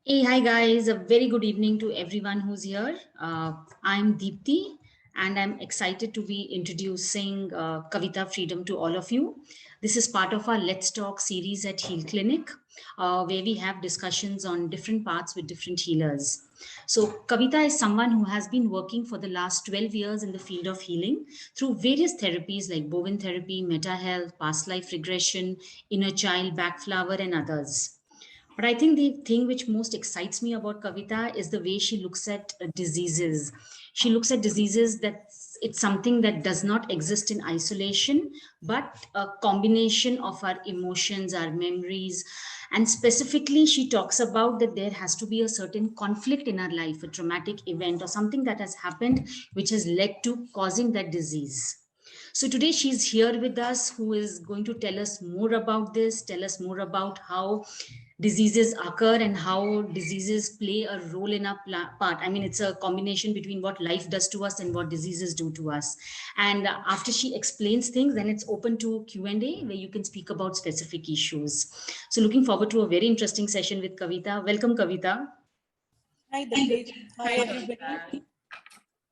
Hey, hi guys. A very good evening to everyone who's here. I'm Deepthi and I'm excited to be introducing Kavita Freedom to all of you. This is part of our Let's Talk series at Heal Clinic, where we have discussions on different paths with different healers. So, Kavita is someone who has been working for the last 12 years in the field of healing through various therapies like Bowen therapy, meta health, past life regression, inner child, back flower, and others. But I think the thing which most excites me about Kavita is the way she looks at diseases. She looks at diseases that it's something that does not exist in isolation, but a combination of our emotions, our memories. And specifically, she talks about that there has to be a certain conflict in our life, a traumatic event or something that has happened which has led to causing that disease. So today she's here with us, who is going to tell us more about this, tell us more about how diseases occur and how diseases play a role in our part. I mean, it's a combination between what life does to us and what diseases do to us. And after she explains things, then it's open to Q&A where you can speak about specific issues. So looking forward to a very interesting session with Kavita. Welcome, Kavita. Hi, Dipti. Hi, everybody.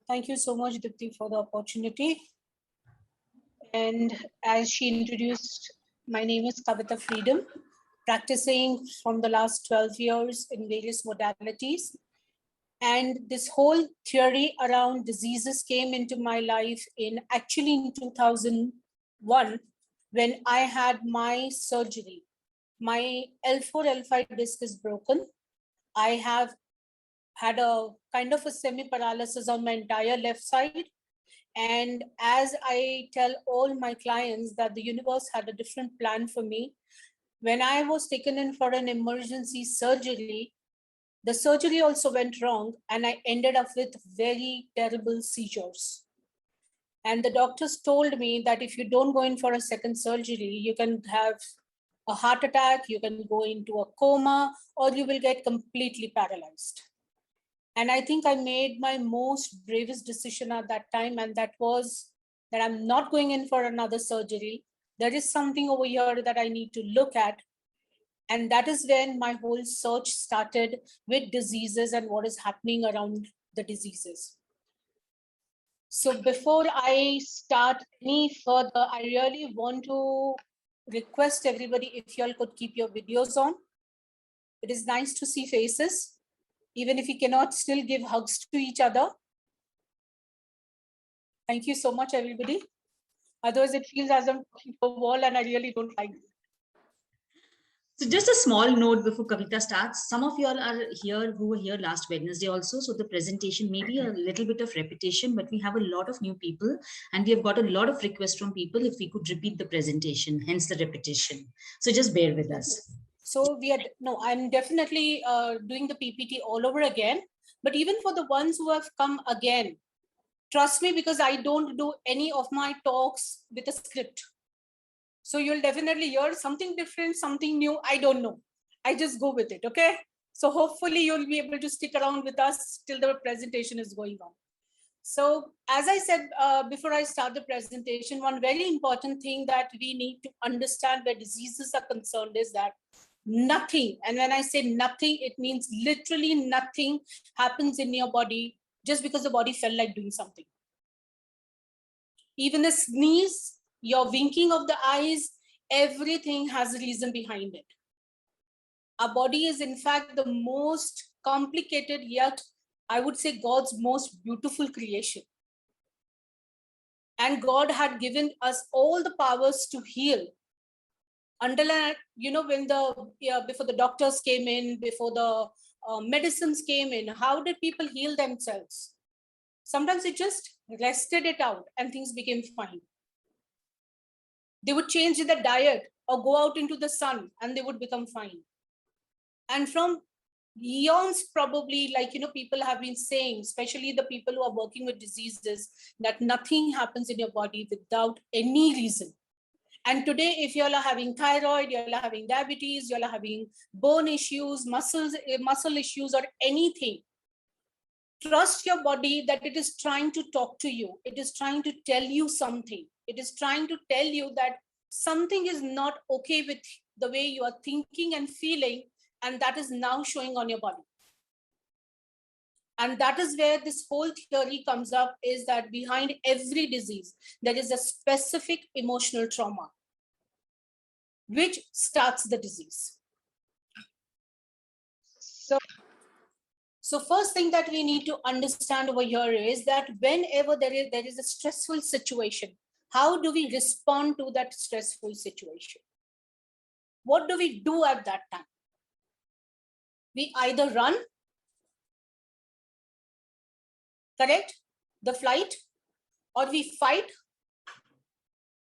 Thank you so much, Dipti, for the opportunity. And as she introduced, my name is Kavita Freedom, practicing from the last 12 years in various modalities. And this whole theory around diseases came into my life in 2001 when I had my surgery. My L4, L5 disc is broken. I have had a kind of a semi-paralysis on my entire left side. And as I tell all my clients that the universe had a different plan for me, when I was taken in for an emergency surgery, the surgery also went wrong and I ended up with very terrible seizures. And the doctors told me that if you don't go in for a second surgery, you can have a heart attack, you can go into a coma, or you will get completely paralyzed. And I think I made my most bravest decision at that time, and that was that I'm not going in for another surgery. There is something over here that I need to look at. And that is when my whole search started with diseases and what is happening around the diseases. So before I start any further, I really want to request everybody if you all could keep your videos on. It is nice to see faces, even if we cannot still give hugs to each other. Thank you so much, everybody. Otherwise, it feels as I'm talking to a wall and I really don't like it. So just a small note before Kavita starts. Some of you all are here who were here last Wednesday also. So the presentation may be a little bit of repetition, but we have a lot of new people and we have got a lot of requests from people if we could repeat the presentation, hence the repetition. So just bear with us. So I'm definitely doing the PPT all over again. But even for the ones who have come again, trust me, because I don't do any of my talks with a script. So you'll definitely hear something different, something new. I don't know. I just go with it. Okay. So hopefully you'll be able to stick around with us till the presentation is going on. So as I said, before I start the presentation, one very important thing that we need to understand where diseases are concerned is that nothing, and when I say nothing, it means literally nothing happens in your body just because the body felt like doing something. Even a sneeze, your winking of the eyes, everything has a reason behind it. Our body is in fact the most complicated, yet I would say God's most beautiful creation. And God had given us all the powers to heal. Until, when before the doctors came in, before the medicines came in, how did people heal themselves? Sometimes it just rested it out and things became fine. They would change the diet or go out into the sun and they would become fine. And from eons, probably, people have been saying, especially the people who are working with diseases, that nothing happens in your body without any reason. And today, if you all are having thyroid, you all are having diabetes, you all are having bone issues, muscle issues, or anything, trust your body that it is trying to talk to you. It is trying to tell you something. It is trying to tell you that something is not okay with the way you are thinking and feeling, and that is now showing on your body. And that is where this whole theory comes up, is that behind every disease, there is a specific emotional trauma which starts the disease. So first thing that we need to understand over here is that whenever there is a stressful situation, how do we respond to that stressful situation? What do we do at that time? We either run, correct, the flight, or we fight.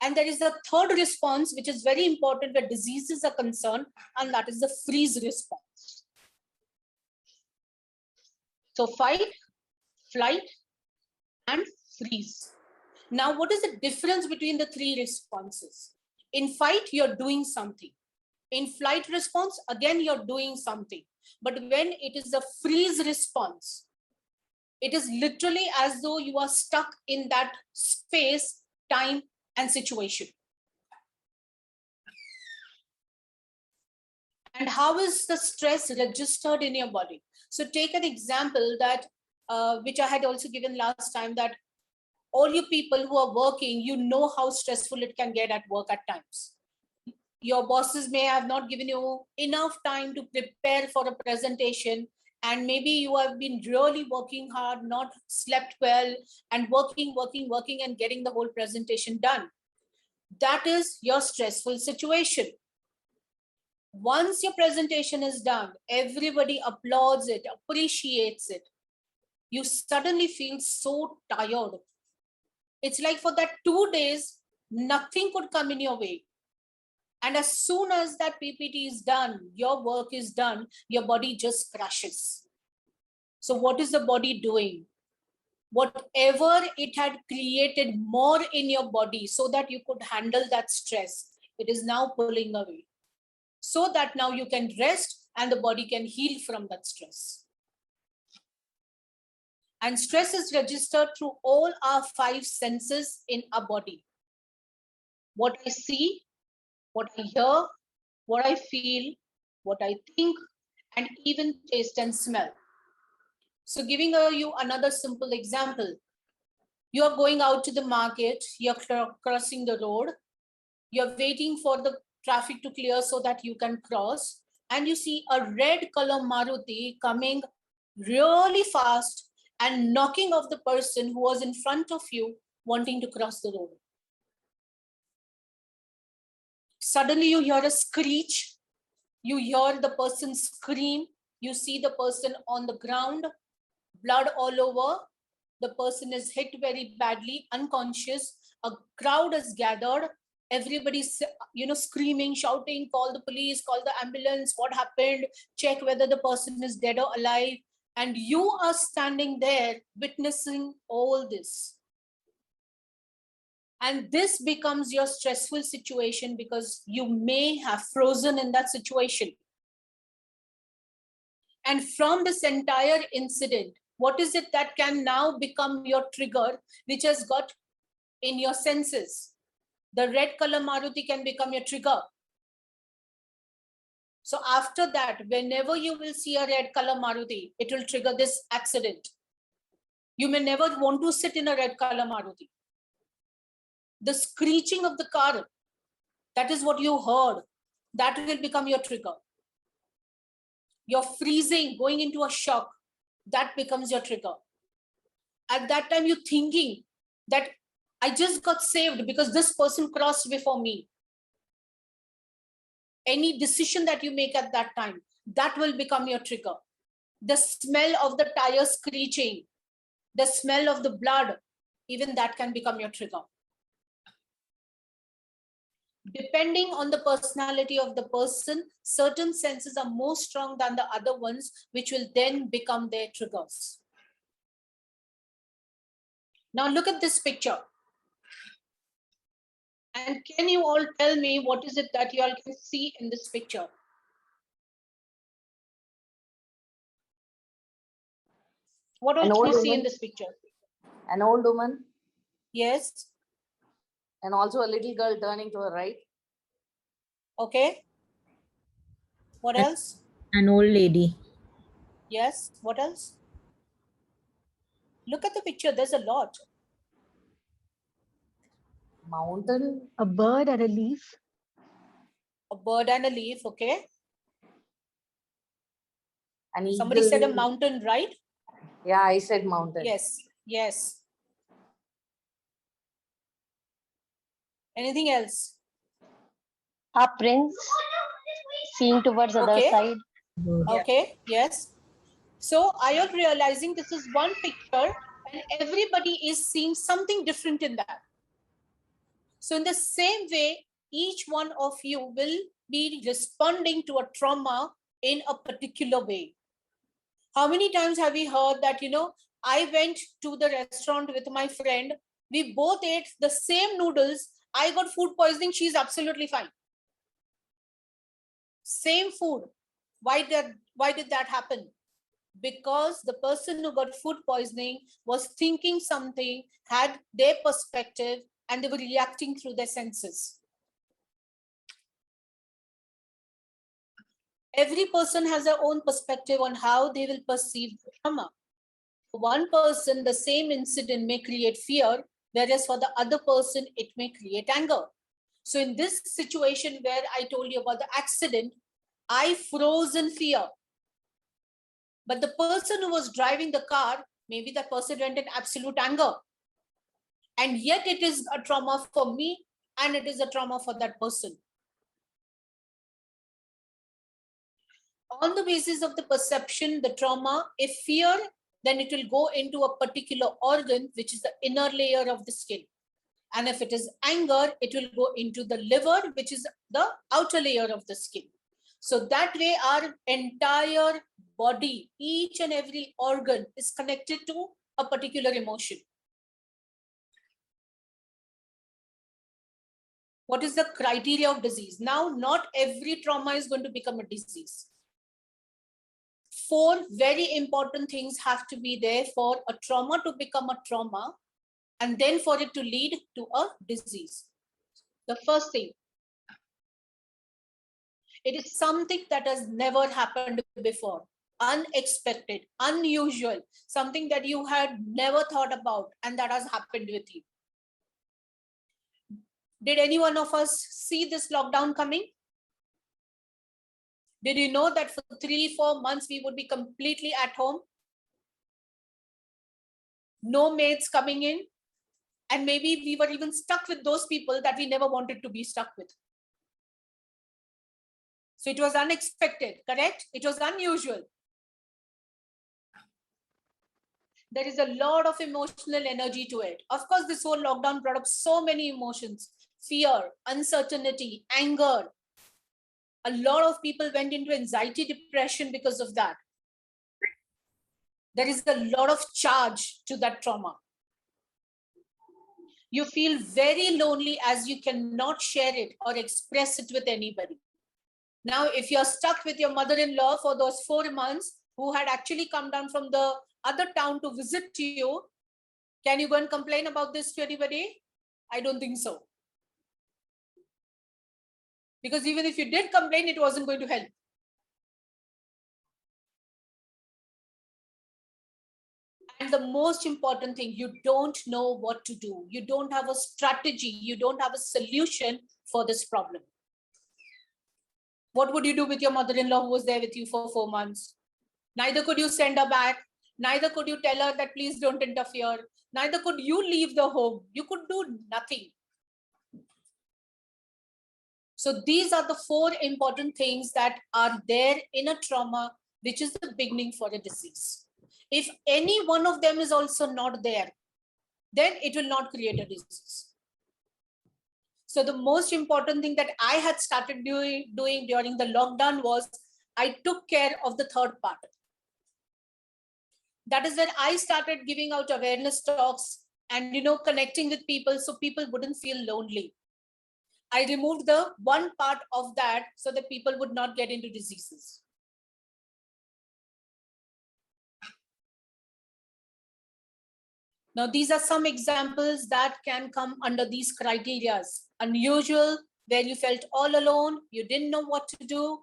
And there is a third response, which is very important where diseases are concerned, and that is the freeze response. So fight, flight, and freeze. Now, what is the difference between the three responses? In fight, you're doing something. In flight response, again, you're doing something. But when it is a freeze response, it is literally as though you are stuck in that space, time, and situation. And how is the stress registered in your body? So take an example that, which I had also given last time, that all you people who are working, you know how stressful it can get at work at times. Your bosses may have not given you enough time to prepare for a presentation, and maybe you have been really working hard, not slept well, and working and getting the whole presentation done. That is your stressful situation. Once your presentation is done, everybody applauds it, appreciates it. You suddenly feel so tired. It's like for that 2 days, nothing could come in your way. And as soon as that PPT is done, your work is done, your body just crashes. So what is the body doing? Whatever it had created more in your body so that you could handle that stress, it is now pulling away, so that now you can rest and the body can heal from that stress. And stress is registered through all our 5 senses in our body. What I see, what I hear, what I feel, what I think, and even taste and smell. So giving you another simple example, you are going out to the market, you're crossing the road, you're waiting for the traffic to clear so that you can cross, and you see a red color Maruti coming really fast and knocking off the person who was in front of you wanting to cross the road. Suddenly you hear a screech, you hear the person scream, you see the person on the ground, blood all over, the person is hit very badly, unconscious, a crowd is gathered, everybody's screaming, shouting, call the police, call the ambulance, what happened, check whether the person is dead or alive, and you are standing there witnessing all this. And this becomes your stressful situation because you may have frozen in that situation. And from this entire incident, what is it that can now become your trigger, which has got in your senses? The red color Maruti can become your trigger. So after that, whenever you will see a red color Maruti, it will trigger this accident. You may never want to sit in a red color Maruti. The screeching of the car, that is what you heard, that will become your trigger. You're freezing, going into a shock, that becomes your trigger. At that time, you're thinking that I just got saved because this person crossed before me. Any decision that you make at that time, that will become your trigger. The smell of the tire screeching, the smell of the blood, even that can become your trigger. Depending on the personality of the person, certain senses are more strong than the other ones, which will then become their triggers. Now look at this picture. And can you all tell me what is it that you all can see in this picture? What else do you see in this picture? An old woman. Yes. And also a little girl turning to her right. Okay. What else? An old lady. Yes, what else? Look at the picture, there's a lot. Mountain. A bird and a leaf. A bird and a leaf, okay. An Somebody said a eagle. mountain, right? Yeah, I said mountain. Yes, yes. Anything else? A prince seeing towards the other Okay. side. Okay, yes. So are you realizing this is one picture and everybody is seeing something different in that? So in the same way, each one of you will be responding to a trauma in a particular way. How many times have we heard that, I went to the restaurant with my friend, we both ate the same noodles, I got food poisoning, she's absolutely fine. Same food. Why did that happen? Because the person who got food poisoning was thinking something, had their perspective, and they were reacting through their senses. Every person has their own perspective on how they will perceive the trauma. For one person, the same incident may create fear, whereas for the other person, it may create anger. So in this situation where I told you about the accident, I froze in fear. But the person who was driving the car, maybe that person went in absolute anger. And yet it is a trauma for me and it is a trauma for that person. On the basis of the perception, the trauma, if fear, then it will go into a particular organ, which is the inner layer of the skin. And if it is anger, it will go into the liver, which is the outer layer of the skin. So that way our entire body, each and every organ is connected to a particular emotion. What is the criteria of disease? Now, not every trauma is going to become a disease. 4 very important things have to be there for a trauma to become a trauma and then for it to lead to a disease. The first thing, it is something that has never happened before, unexpected, unusual, something that you had never thought about and that has happened with you. Did any one of us see this lockdown coming? Did you know that for 3-4 months we would be completely at home? No mates coming in. And maybe we were even stuck with those people that we never wanted to be stuck with. So it was unexpected, correct? It was unusual. There is a lot of emotional energy to it. Of course, this whole lockdown brought up so many emotions: fear, uncertainty, anger. A lot of people went into anxiety, depression because of that. There is a lot of charge to that trauma. You feel very lonely as you cannot share it or express it with anybody. Now, if you're stuck with your mother-in-law for those 4 months, who had actually come down from the other town to visit you, can you go and complain about this to anybody? I don't think so. Because even if you did complain, it wasn't going to help. And the most important thing, you don't know what to do. You don't have a strategy. You don't have a solution for this problem. What would you do with your mother-in-law who was there with you for 4 months? Neither could you send her back. Neither could you tell her that please don't interfere. Neither could you leave the home. You could do nothing. So these are the 4 important things that are there in a trauma, which is the beginning for a disease. If any one of them is also not there, then it will not create a disease. So the most important thing that I had started doing during the lockdown was I took care of the third part. That is when I started giving out awareness talks and connecting with people so people wouldn't feel lonely. I removed the one part of that so that people would not get into diseases. Now, these are some examples that can come under these criteria. Unusual, where you felt all alone, you didn't know what to do.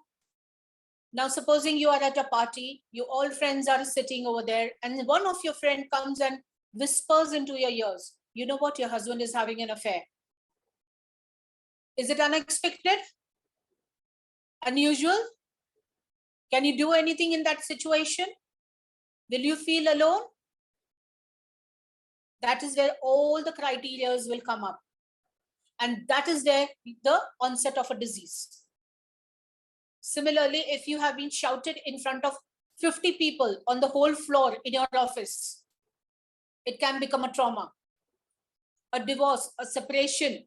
Now, supposing you are at a party, you all friends are sitting over there, and one of your friend comes and whispers into your ears, you know what, your husband is having an affair. Is it unexpected? Unusual? Can you do anything in that situation? Will you feel alone? That is where all the criteria will come up. And that is where the onset of a disease. Similarly, if you have been shouted in front of 50 people on the whole floor in your office, it can become a trauma. A divorce, a separation,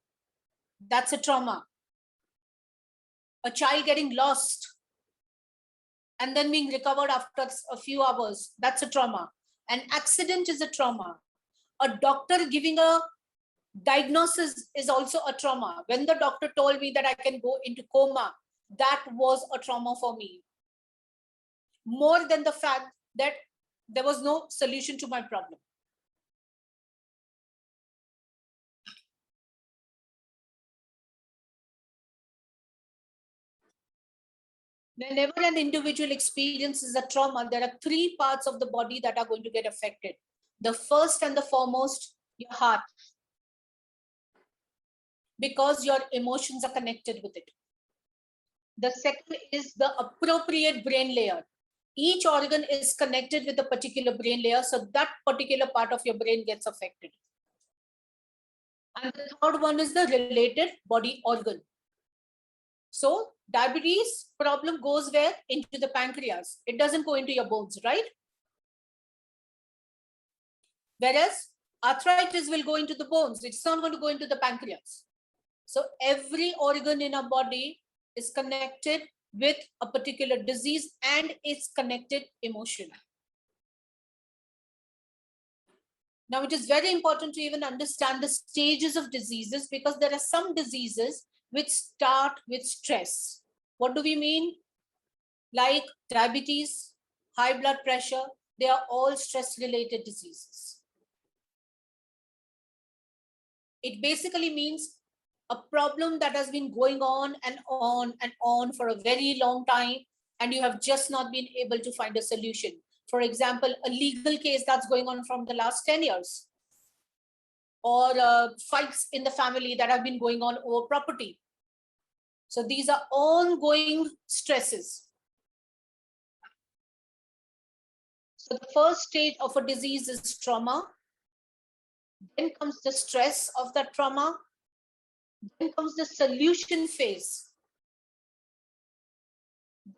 that's a trauma. A child getting lost and then being recovered after a few hours, that's a trauma. An accident is a trauma. A doctor giving a diagnosis is also a trauma. When the doctor told me that I can go into coma, that was a trauma for me. More than the fact that there was no solution to my problem. Whenever an individual experiences a trauma, there are three parts of the body that are going to get affected. The first and the foremost, your heart, because your emotions are connected with it. The second is the appropriate brain layer. Each organ is connected with a particular brain layer, so that particular part of your brain gets affected. And the third one is the related body organ. So diabetes problem goes where? Into the pancreas. It doesn't go into your bones, right? Whereas arthritis will go into the bones. It's not going to go into the pancreas. So every organ in our body is connected with a particular disease and its connected emotion. Now, it is very important to even understand the stages of diseases, because there are some diseases which start with stress. What do we mean? Like diabetes, high blood pressure, they are all stress-related diseases. It basically means a problem that has been going on and on and on for a very long time, and you have just not been able to find a solution. For example, a legal case that's going on from the last 10 years, or fights in the family that have been going on over property. So these are ongoing stresses. So the first stage of a disease is trauma. Then comes the stress of that trauma. Then comes the solution phase.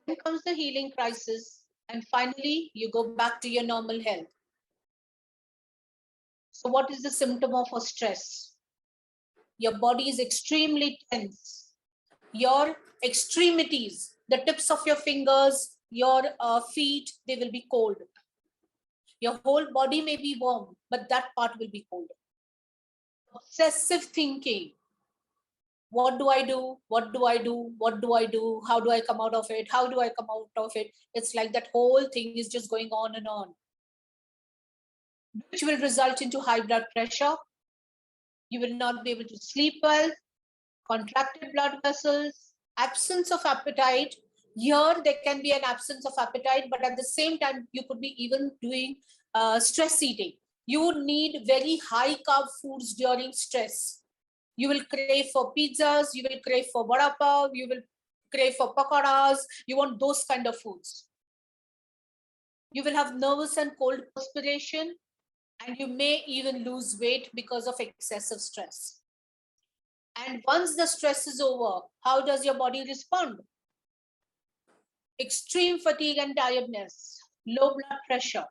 Then comes the healing crisis. And finally, you go back to your normal health. So what is the symptom of a stress? Your body is extremely tense. Your extremities, the tips of your fingers, your feet, they will be cold. Your whole body may be warm, but that part will be cold. Obsessive thinking. What do I do? What do I do? What do I do? How do I come out of it? How do I come out of it? It's like that whole thing is just going on and on, which will result into high blood pressure. You will not be able to sleep well, contracted blood vessels, absence of appetite. Here, there can be an absence of appetite, but at the same time, you could be even doing stress eating. You need very high carb foods during stress. You will crave for pizzas, you will crave for vada pav, you will crave for pakoras. You want those kind of foods. You will have nervous and cold perspiration, and you may even lose weight because of excessive stress. And once the stress is over, how does your body respond? Extreme fatigue and tiredness, low blood pressure,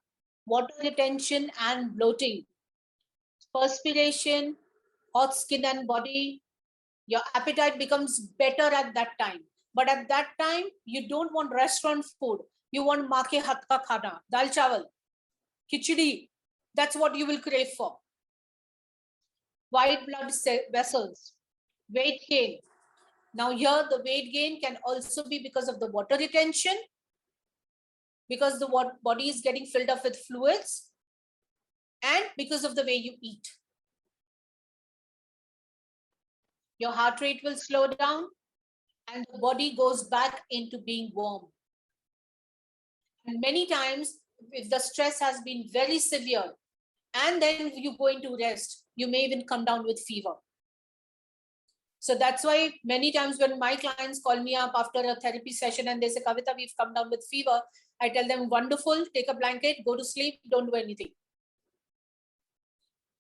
water retention and bloating, perspiration, hot skin and body. Your appetite becomes better at that time. But at that time, you don't want restaurant food. You want maa ke hath ka khana, dal chawal, khichdi. That's what you will crave for. White blood vessels, weight gain. Now here, the weight gain can also be because of the water retention, because the body is getting filled up with fluids, and because of the way you eat. Your heart rate will slow down and the body goes back into being warm. And many times, if the stress has been very severe, and then you go into rest, you may even come down with fever. So that's why many times when my clients call me up after a therapy session and they say, Kavita, we've come down with fever, I tell them, wonderful, take a blanket, go to sleep, don't do anything.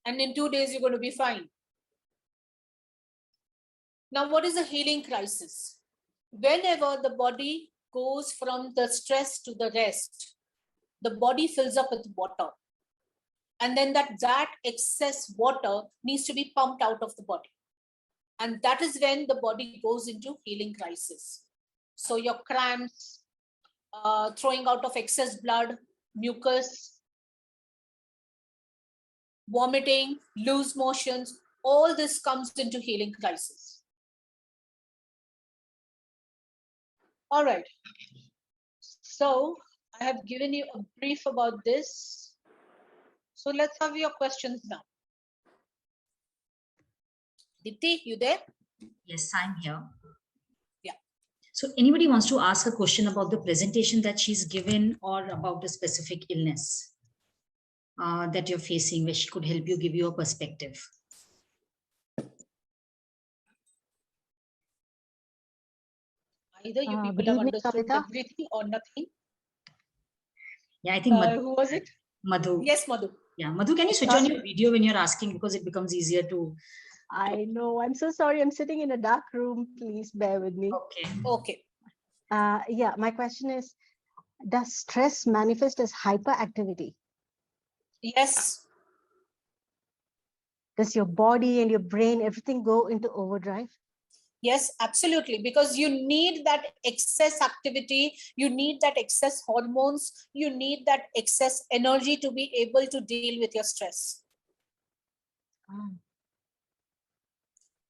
And in 2 days, you're going to be fine. Now, what is a healing crisis? Whenever the body goes from the stress to the rest, the body fills up with water. And then that excess water needs to be pumped out of the body. And that is when the body goes into healing crisis. So your cramps, throwing out of excess blood, mucus, vomiting, loose motions, all this comes into healing crisis. All right. So I have given you a brief about this. So let's have your questions now. Dipti, you there? Yes, I'm here. Yeah. So anybody wants to ask a question about the presentation that she's given or about a specific illness that you're facing, where she could help you, give you a perspective? Either you people Good have evening, understood Kavita. everything or nothing. Yeah, I think Madhu. Who was it? Madhu. Yes, Madhu. Yeah, Madhu, can you switch on your video when you're asking, because it becomes easier to. I know. I'm so sorry. I'm sitting in a dark room. Please bear with me. Okay. Okay. Yeah, my question is, does stress manifest as hyperactivity? Yes. Does your body and your brain, everything go into overdrive? Yes, absolutely. Because you need that excess activity, you need that excess hormones, you need that excess energy to be able to deal with your stress.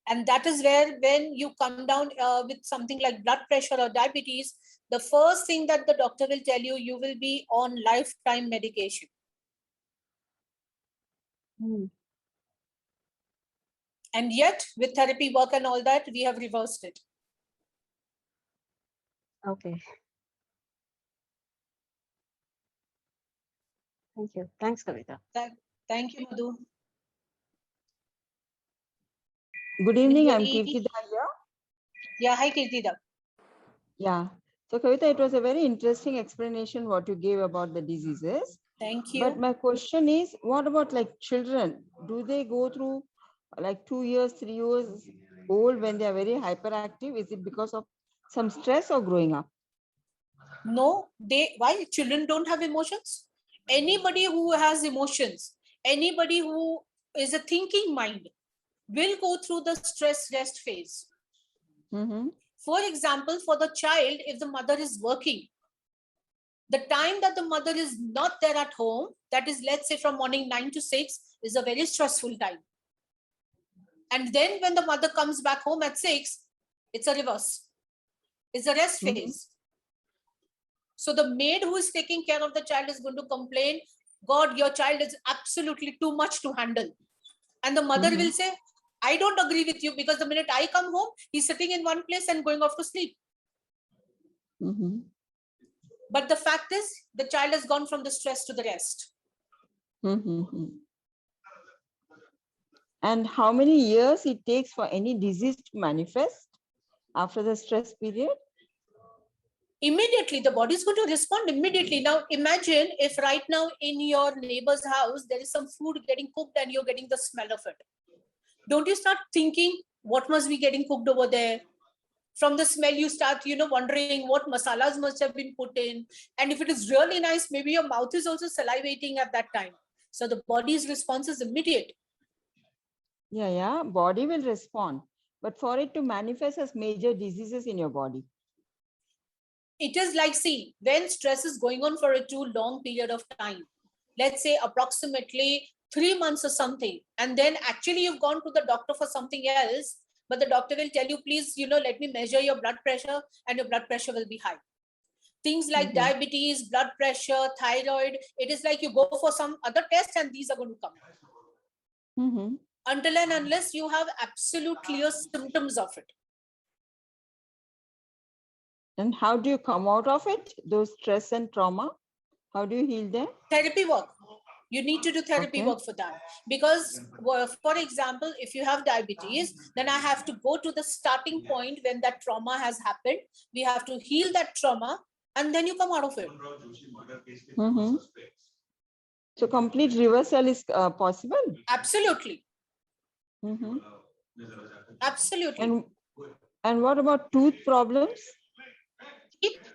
And that is where, when you come down with something like blood pressure or diabetes, the first thing that the doctor will tell you, you will be on lifetime medication. And yet, with therapy work and all that, we have reversed it. Okay. Thank you. Thanks, Kavita. Thank you, Madhu. Good evening, I'm Anybody? Kirtida here. Yeah, hi Kirtida. Yeah. So Kavita, it was a very interesting explanation what you gave about the diseases. Thank you. But my question is, what about like children? Do they go through like 2 years, 3 years old when they are very hyperactive? Is it because of some stress or growing up? No, why children don't have emotions? Anybody who has emotions, anybody who is a thinking mind will go through the stress rest phase. For example, for the child, if the mother is working, the time that the mother is not there at home, that is, let's say from morning 9 to 6, is a very stressful time. And then when the mother comes back home at 6, it's a reverse. It's a rest phase. So the maid who is taking care of the child is going to complain, God, your child is absolutely too much to handle. And the mother will say, I don't agree with you, because the minute I come home, he's sitting in one place and going off to sleep. But the fact is, the child has gone from the stress to the rest. And how many years it takes for any disease to manifest after the stress period? Immediately, the body is going to respond immediately. Now, imagine if right now in your neighbor's house, there is some food getting cooked and you're getting the smell of it. Don't you start thinking, what must be getting cooked over there? From the smell, you start, wondering what masalas must have been put in. And if it is really nice, maybe your mouth is also salivating at that time. So the body's response is immediate. Yeah, body will respond. But for it to manifest as major diseases in your body? It is like, see, when stress is going on for a too long period of time, let's say approximately 3 months or something, and then actually you've gone to the doctor for something else, but the doctor will tell you, please, let me measure your blood pressure, and your blood pressure will be high. Things like diabetes, blood pressure, thyroid, it is like you go for some other test and these are going to come. Until and unless you have absolute clear symptoms of it. And how do you come out of it, those stress and trauma? How do you heal them? Therapy work. You need to do therapy Okay. work for that. Because, well, for example, if you have diabetes, then I have to go to the starting point when that trauma has happened. We have to heal that trauma and then you come out of it. Mhm. So complete reversal is possible. Absolutely. Mhm. Absolutely. And what about tooth problems? Teeth?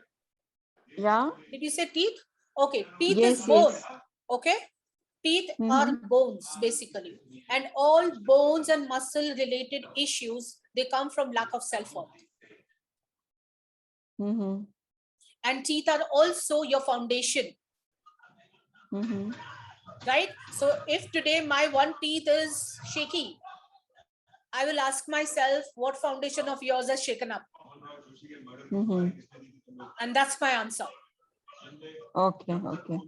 Yeah. Did you say teeth? Okay, teeth Yes, is bone. yes. Okay, teeth are bones basically, and all bones and muscle related issues, they come from lack of self-worth. Mm-hmm. And teeth are also your foundation, Mm-hmm. right? So if today my one teeth is shaky, I will ask myself, what foundation of yours has shaken up? Mm-hmm. And that's my answer. Okay, okay.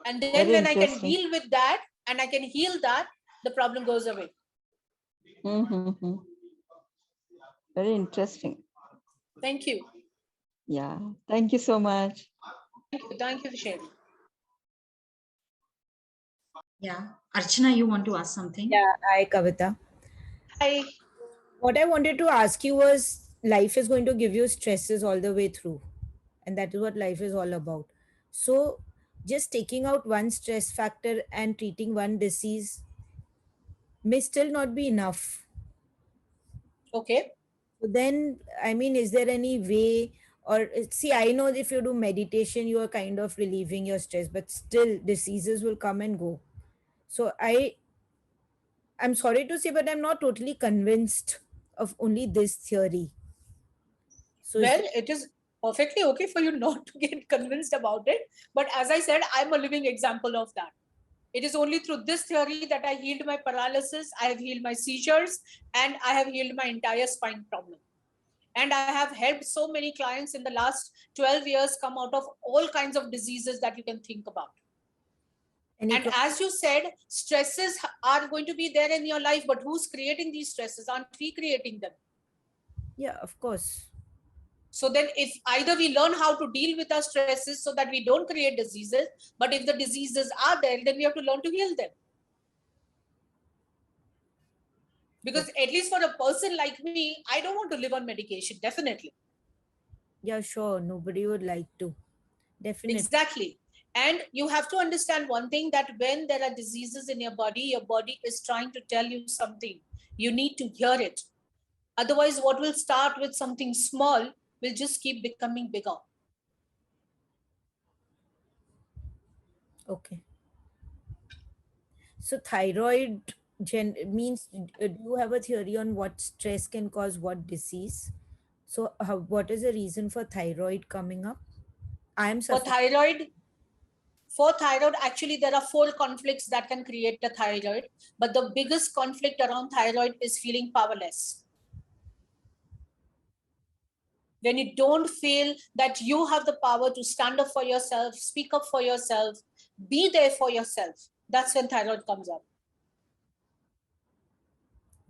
And then Very when I can interesting. deal with that and I can heal that, the problem goes away. Mm-hmm. Very interesting. Thank you. Yeah. Thank you so much. Thank you for sharing. Yeah. Archana, you want to ask something? Yeah, hi Kavita. Hi. What I wanted to ask you was life is going to give you stresses all the way through. And that is what life is all about. So just taking out one stress factor and treating one disease may still not be enough. Okay. So then, I mean, is there any way, or see, I know if you do meditation, you are kind of relieving your stress, but still diseases will come and go. So I'm sorry to say, but I'm not totally convinced of only this theory. So is Well, it is perfectly okay for you not to get convinced about it. But as I said, I'm a living example of that. It is only through this theory that I healed my paralysis, I have healed my seizures, and I have healed my entire spine problem. And I have helped so many clients in the last 12 years come out of all kinds of diseases that you can think about. any And as you said, stresses are going to be there in your life, but who's creating these stresses? Aren't we creating them? yeah, of course. So then if either we learn how to deal with our stresses so that we don't create diseases, but if the diseases are there, then we have to learn to heal them. Because at least for a person like me, I don't want to live on medication, definitely. Yeah, sure. Nobody would like to. Definitely. Exactly. And you have to understand one thing, that when there are diseases in your body is trying to tell you something. You need to hear it. Otherwise, what will start with something small will just keep becoming bigger. Okay. So thyroid means, do you have a theory on what stress can cause what disease? So what is the reason for thyroid coming up? I am For suffering. thyroid, actually, there are 4 conflicts that can create a thyroid. But the biggest conflict around thyroid is feeling powerless. When you don't feel that you have the power to stand up for yourself, speak up for yourself, be there for yourself, that's when thyroid comes up.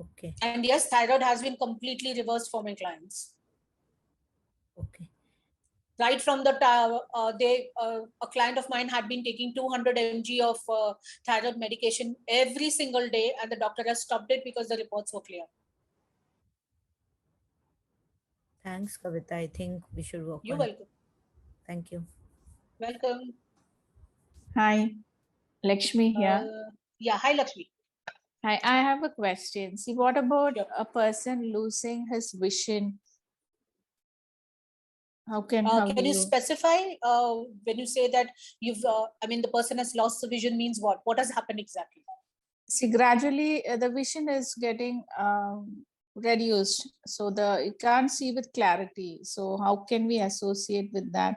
Okay. And yes, thyroid has been completely reversed for my clients. Okay. Right from the a client of mine had been taking 200 mg of thyroid medication every single day, and the doctor has stopped it because the reports were clear. Thanks, Kavita. I think we should work You're on it. welcome. Thank you. Welcome. Hi, Lakshmi here. Yeah, hi Lakshmi. Hi, I have a question. See, what about Sure. a person losing his vision? How Can you specify when you say that you've, I mean, the person has lost the vision means what? What has happened exactly? see gradually the vision is getting reduced, so you can't see with clarity. So how can we associate with that?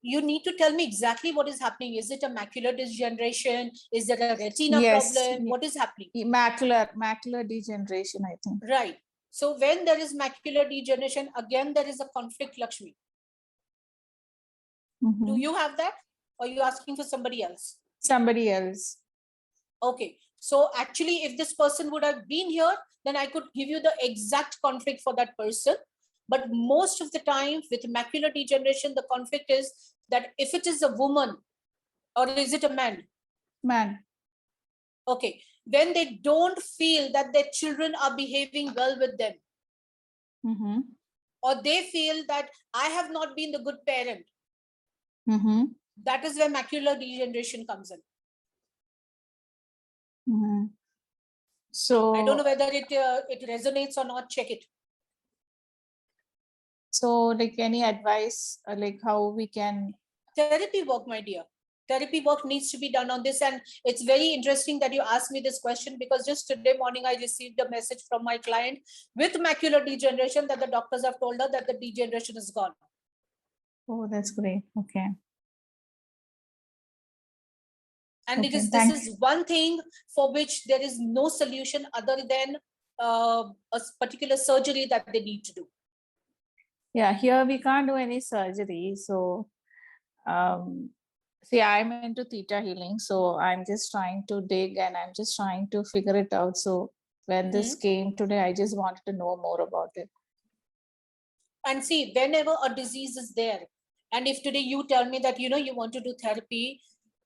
You need to tell me exactly what is happening. Is it a macular degeneration? Is there a retina Yes, problem? What is happening? macular degeneration, I think. Right. So when there is macular degeneration, again, there is a conflict, Lakshmi. Mhm. Do you have that? Or are you asking for somebody else? Somebody else. Okay. So actually, if this person would have been here, then I could give you the exact conflict for that person. But most of the time with macular degeneration, the conflict is that if it is a woman or is it a man? Man. Okay, when they don't feel that their children are behaving well with them, Mm-hmm. or they feel that I have not been the good parent, Mm-hmm. that is where macular degeneration comes in. Mm-hmm. So I don't know whether it resonates or not. Check it. So like any advice, like how we can? Therapy work, my dear. Therapy work needs to be done on this. And it's very interesting that you asked me this question, because just today morning I received a message from my client with macular degeneration that the doctors have told her that the degeneration is gone. Oh, that's great. Okay. And Okay, this thanks. is one thing for which there is no solution other than a particular surgery that they need to do. Yeah, here we can't do any surgery. So, see, I'm into theta healing. So I'm just trying to dig and I'm just trying to figure it out. So when this came today, I just wanted to know more about it. And see, whenever a disease is there, and if today you tell me that, you want to do therapy,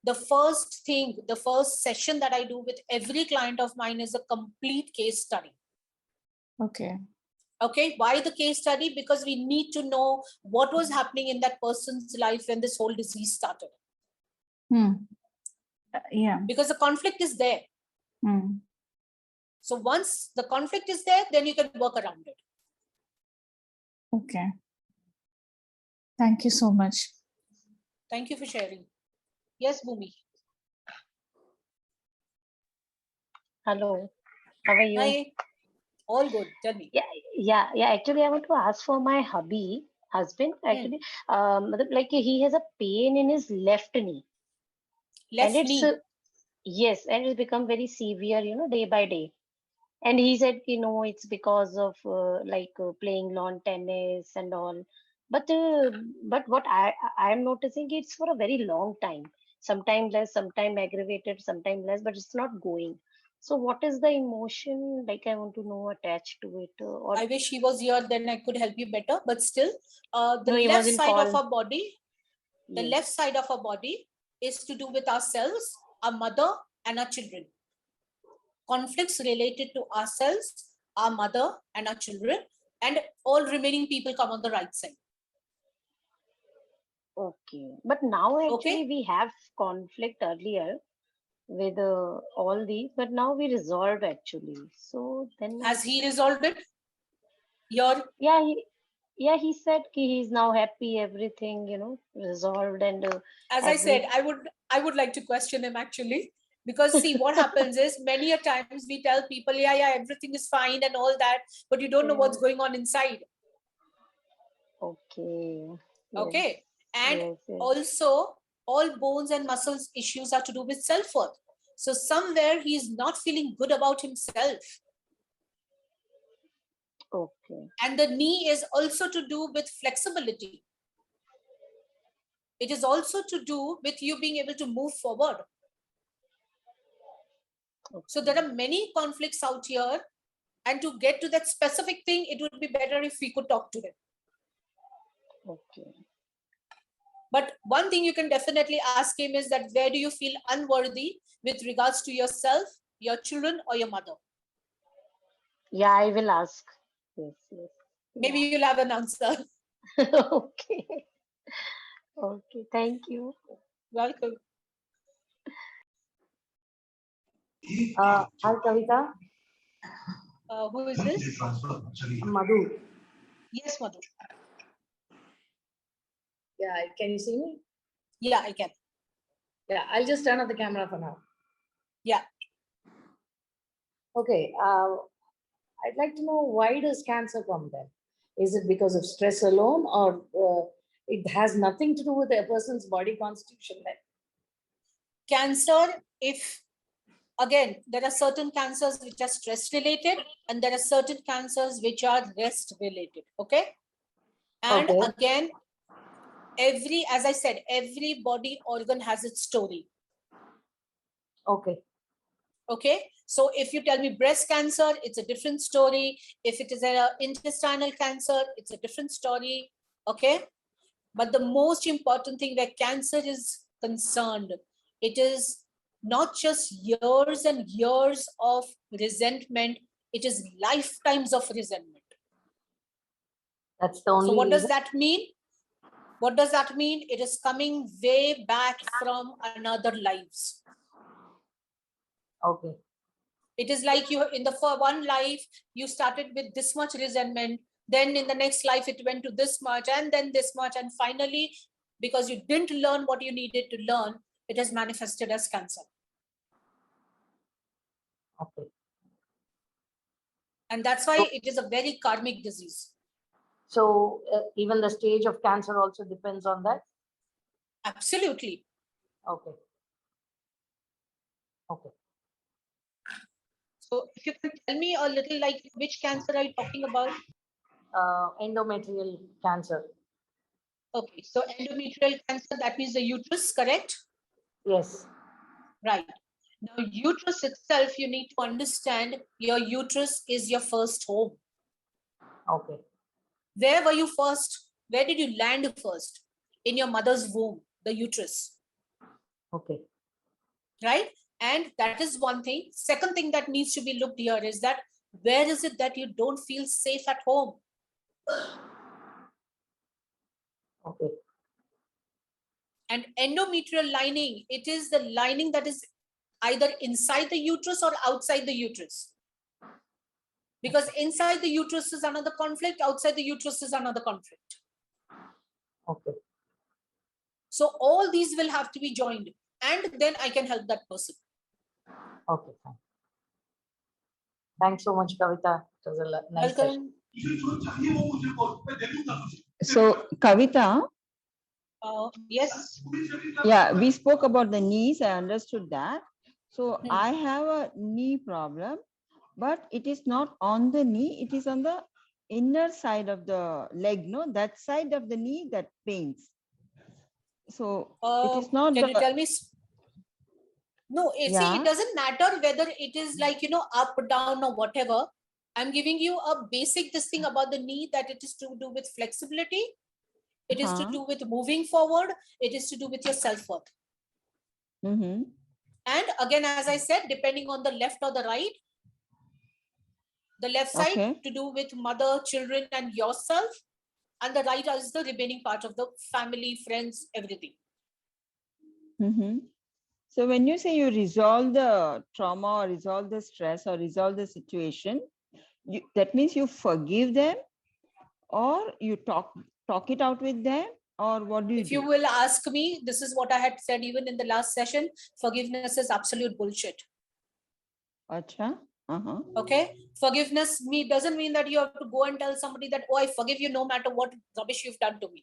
the first thing, the first session that I do with every client of mine is a complete case study. Okay. Okay, why the case study? Because we need to know what was happening in that person's life when this whole disease started. Yeah. Because the conflict is there. So once the conflict is there, then you can work around it. Okay. Thank you so much. Thank you for sharing. Yes, Bhumi. Hello, how are you? Hi. All good. Tell me. Yeah. Actually, I want to ask for my husband. Actually, like he has a pain in his left knee, Left and knee. Yes, and it's become very severe, day by day. And he said, it's because of playing lawn tennis and all. But what I'm noticing, it's for a very long time. Sometime less, sometime aggravated, sometime less, but it's not going. So what is the emotion? Like I want to know attached to it. Or I wish he was here, then I could help you better. But still, the No, he left was in side of call. our body, the Yes. left side of our body is to do with ourselves, our mother, and our children. Conflicts related to ourselves, our mother, and our children, and all remaining people come on the right side. Okay. But now actually we have conflict earlier with all these, but now we resolved actually. So then Has he resolved it? Your he said he's now happy, everything resolved, and as I said, I would like to question him actually, because see what happens is many a times we tell people, yeah, everything is fine and all that, but you don't know what's going on inside. Okay. Okay. And Yes. also all bones and muscles issues are to do with self-worth. So somewhere he's not feeling good about himself. Okay. And the knee is also to do with flexibility. It is also to do with you being able to move forward. Okay. So there are many conflicts out here. And to get to that specific thing, it would be better if we could talk to him. Okay. But one thing you can definitely ask him is that where do you feel unworthy with regards to yourself, your children, or your mother? Yeah, I will ask. Yes. Maybe you'll have an answer. Okay. Okay. Thank you. Welcome. Hi, Kavita. Who is this? Madhu. Yes, Madhu. Yeah, can you see me? Yeah, I can. Yeah, I'll just turn off the camera for now. Yeah. Okay. I'd like to know, why does cancer come then? Is it because of stress alone, or it has nothing to do with a person's body constitution then? Cancer, again, there are certain cancers which are stress related, and there are certain cancers which are rest related. Okay. And again, as I said, every body organ has its story. Okay. Okay, so if you tell me breast cancer, it's a different story. If it is an intestinal cancer, it's a different story. Okay, but the most important thing where cancer is concerned, it is not just years and years of resentment, it is lifetimes of resentment. That's the only So what does reason. that mean? What does that mean? It is coming way back from another lives. Okay. It is like you in the for one life, you started with this much resentment. Then in the next life, it went to this much and then this much. And finally, because you didn't learn what you needed to learn, it has manifested as cancer. Okay. And that's why it is a very karmic disease. So even the stage of cancer also depends on that? Absolutely. Okay. Okay. So if you can tell me a little like which cancer are you talking about? Endometrial cancer. Okay, so endometrial cancer, that means the uterus, correct? Yes. Right. Now, uterus itself, you need to understand your uterus is your first home. Okay. Where were you first? Where did you land first? In your mother's womb, the uterus. Okay. Right? And that is one thing. Second thing that needs to be looked here is that where is it that you don't feel safe at home? Okay. And endometrial lining, it is the lining that is either inside the uterus or outside the uterus. Because inside the uterus is another conflict, outside the uterus is another conflict. Okay. So all these will have to be joined, and then I can help that person. Okay, fine. Thanks so much, Kavita. It was a nice session. Welcome. So, Kavita, Yes. yeah, we spoke about the knees. I understood that. So, Hmm. I have a knee problem, but it is not on the knee. It is on the inner side of the leg, no? That side of the knee that pains. So, it is not Can you the, tell me? No, see, yeah. it doesn't matter whether it is like, up, down or whatever. I'm giving you a basic this thing about the knee, that it is to do with flexibility. It is to do with moving forward. It is to do with your self-worth. Mm-hmm. And again, as I said, depending on the left or the right, the left side Okay. to do with mother, children, and yourself. And the right is the remaining part of the family, friends, everything. Mm-hmm. So when you say you resolve the trauma or resolve the stress or resolve the situation, that means you forgive them, or you talk it out with them, or what do you If do? you will ask me, this is what I had said even in the last session, forgiveness is absolute bullshit. Acha? Uh-huh. Okay, forgiveness doesn't mean that you have to go and tell somebody that, oh, I forgive you no matter what rubbish you've done to me.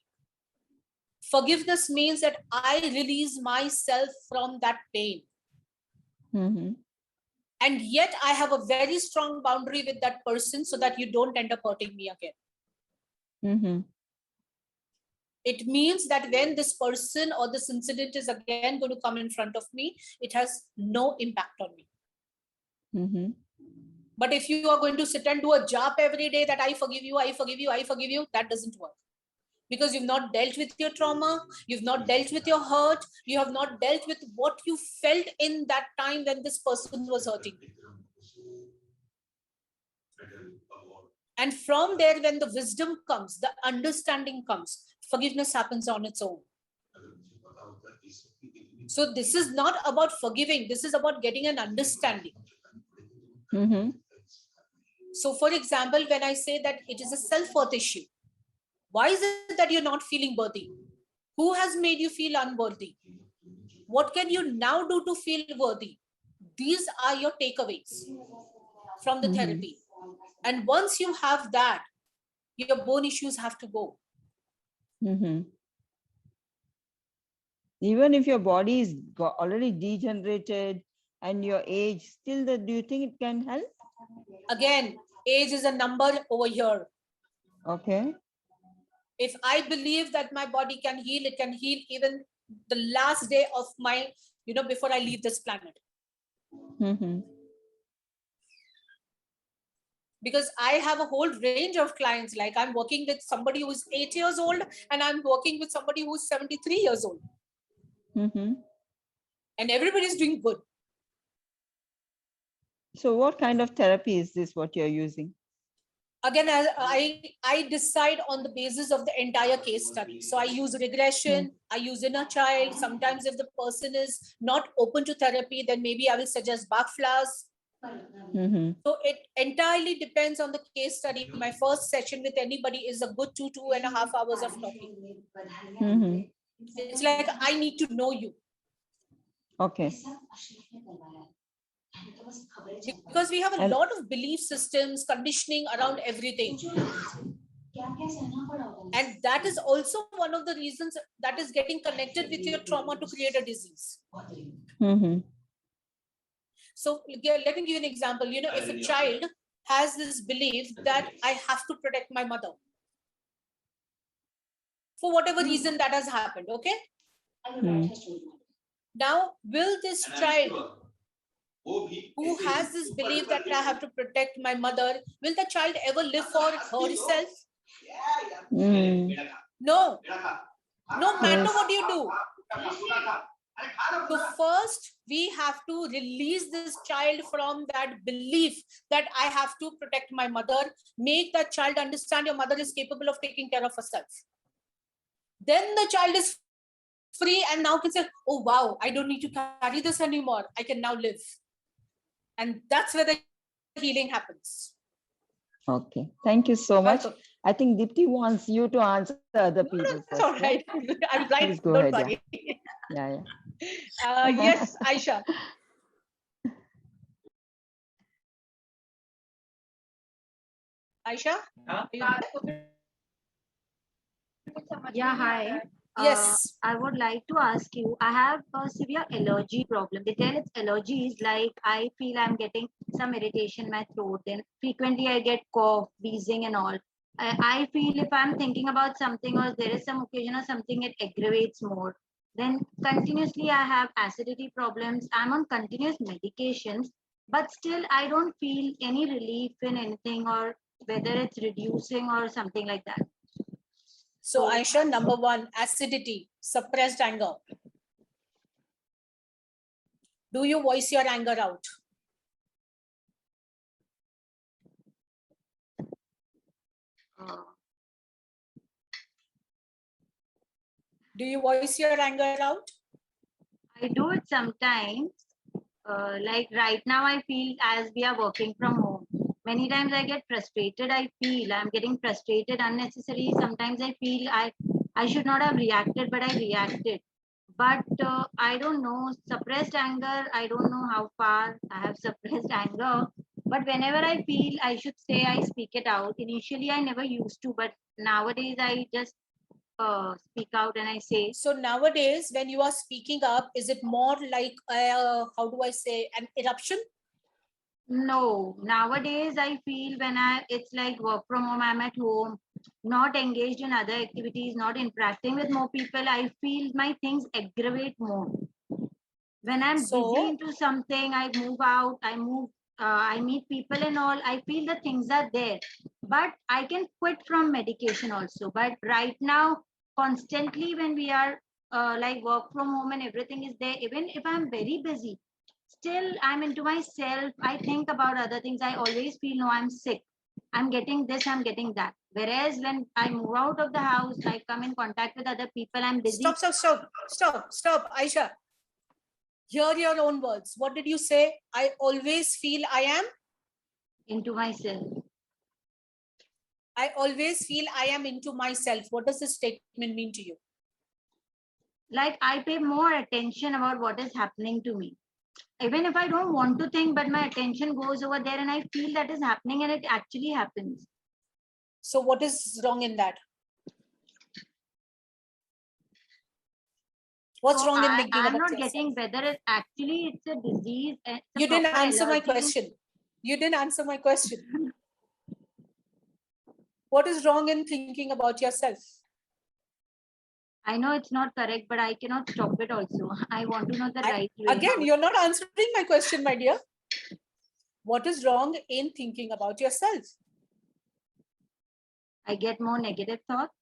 Forgiveness means that I release myself from that pain. Mm-hmm. And yet I have a very strong boundary with that person so that you don't end up hurting me again. Mm-hmm. It means that when this person or this incident is again going to come in front of me, it has no impact on me. Mm-hmm. But if you are going to sit and do a job every day that I forgive you, I forgive you, I forgive you, that doesn't work. Because you've not dealt with your trauma, you've not dealt with your hurt, you have not dealt with what you felt in that time when this person was hurting you. And from there, when the wisdom comes, the understanding comes, forgiveness happens on its own. So this is not about forgiving, this is about getting an understanding. Mm-hmm. So for example, when I say that it is a self-worth issue, why is it that you're not feeling worthy? Who has made you feel unworthy? What can you now do to feel worthy? These are your takeaways from the therapy. And once you have that, your bone issues have to go. Mm-hmm. Even if your body is already degenerated and your age, still, do you think it can help? Again, age is a number over here. Okay. If I believe that my body can heal, it can heal even the last day of my, before I leave this planet. Mm-hmm. because I have a whole range of clients. Like I'm working with somebody who is 8 years old and I'm working with somebody who's 73 years old. Mhm. And everybody's doing good. So what kind of therapy is this, what you're using? Again, I decide on the basis of the entire case study. So I use regression, I use inner child. Sometimes if the person is not open to therapy, then maybe I will suggest Bach flowers. Mhm. So it entirely depends on the case study. My first session with anybody is a good 2.5 hours of talking. Mhm. It's like I need to know you. Okay. Because we have a And- lot of belief systems, conditioning around everything. And that is also one of the reasons that is getting connected with your trauma to create a disease. Mhm. So let me give you an example. You know, if a child has this belief that I have to protect my mother for whatever reason that has happened, okay? Now, will this child who has this belief that I have to protect my mother, will the child ever live for herself? No. No matter what you do. So first, we have to release this child from that belief that I have to protect my mother. Make that child understand your mother is capable of taking care of herself. Then the child is free and now can say, oh wow, I don't need to carry this anymore. I can now live. And that's where the healing happens. Okay, thank you so much. Welcome. I think Deepti wants you to answer other people That's first. all right. I'm right. Please go Don't ahead, worry. Yeah. Yes, Aisha. Aisha? Yeah, hi. Yes. I would like to ask you, I have a severe allergy problem. They tell it's allergies, like I feel I'm getting some irritation in my throat. Then frequently I get cough, wheezing and all. I feel if I'm thinking about something or there is some occasion or something, it aggravates more. Then continuously I have acidity problems. I'm on continuous medications, but still I don't feel any relief in anything, or whether it's reducing or something like that. So Aisha, number one, acidity, suppressed anger. Do you voice your anger out? Do you voice your anger out? I do it sometimes. Like right now, I feel as we are working from home. Many times I get frustrated. I feel I'm getting frustrated unnecessarily. Sometimes I feel I should not have reacted, but I reacted. But I don't know, suppressed anger. I don't know how far I have suppressed anger. But whenever I feel I should say, I speak it out. Initially, I never used to, but nowadays I just speak out and I say. So nowadays, when you are speaking up, is it more like, how do I say, an eruption? No, nowadays I feel it's like work from home, I'm at home, not engaged in other activities, not interacting with more people, I feel my things aggravate more. When I'm busy into something, I move out, I meet people and all, I feel the things are there. But I can quit from medication also. But right now, constantly when we are like work from home and everything is there, even if I'm very busy, still I'm into myself. I think about other things. I always feel, no, I'm sick. I'm getting this, I'm getting that. Whereas when I move out of the house, I come in contact with other people, I'm busy. Stop, Aisha. Hear your own words. What did you say? I always feel I am into myself. I always feel I am into myself. What does this statement mean to you? Like I pay more attention about what is happening to me. Even if I don't want to think, but my attention goes over there and I feel that is happening and it actually happens. So what is wrong in that? What's wrong in thinking about I'm not yourself? getting whether it's a disease. You didn't answer my question. You didn't answer my question. What is wrong in thinking about yourself? I know it's not correct, but I cannot stop it also. I want to know the right way. Again, you're not answering my question, my dear. What is wrong in thinking about yourself? I get more negative thoughts.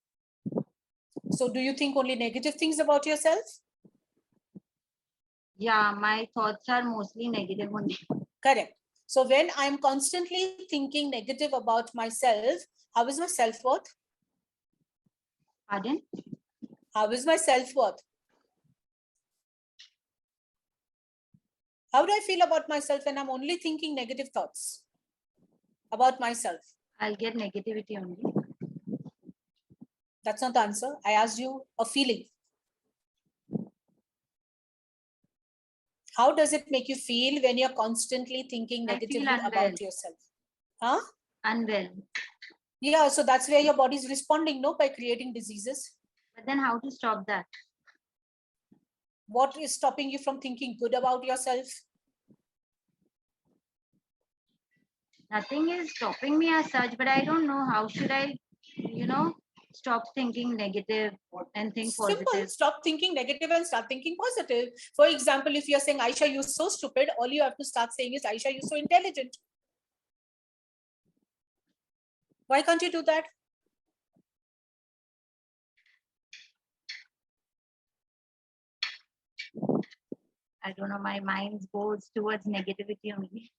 So do you think only negative things about yourself? Yeah, my thoughts are mostly negative only. Correct. So when I'm constantly thinking negative about myself, how is my self-worth? Pardon? How is my self-worth? How do I feel about myself when I'm only thinking negative thoughts about myself? I'll get negativity only. That's not the answer. I asked you a feeling. How does it make you feel when you're constantly thinking I feel negatively unwell. about yourself? Huh? Unwell. Yeah, so that's where your body is responding, no, by creating diseases. But then how to stop that? What is stopping you from thinking good about yourself? Nothing is stopping me as such, but I don't know how should I, stop thinking negative and think Simple. positive. Stop thinking negative and start thinking positive. For example, if you're saying, Aisha, you're so stupid, all you have to start saying is, Aisha, you're so intelligent. Why can't you do that? I don't know, my mind goes towards negativity only.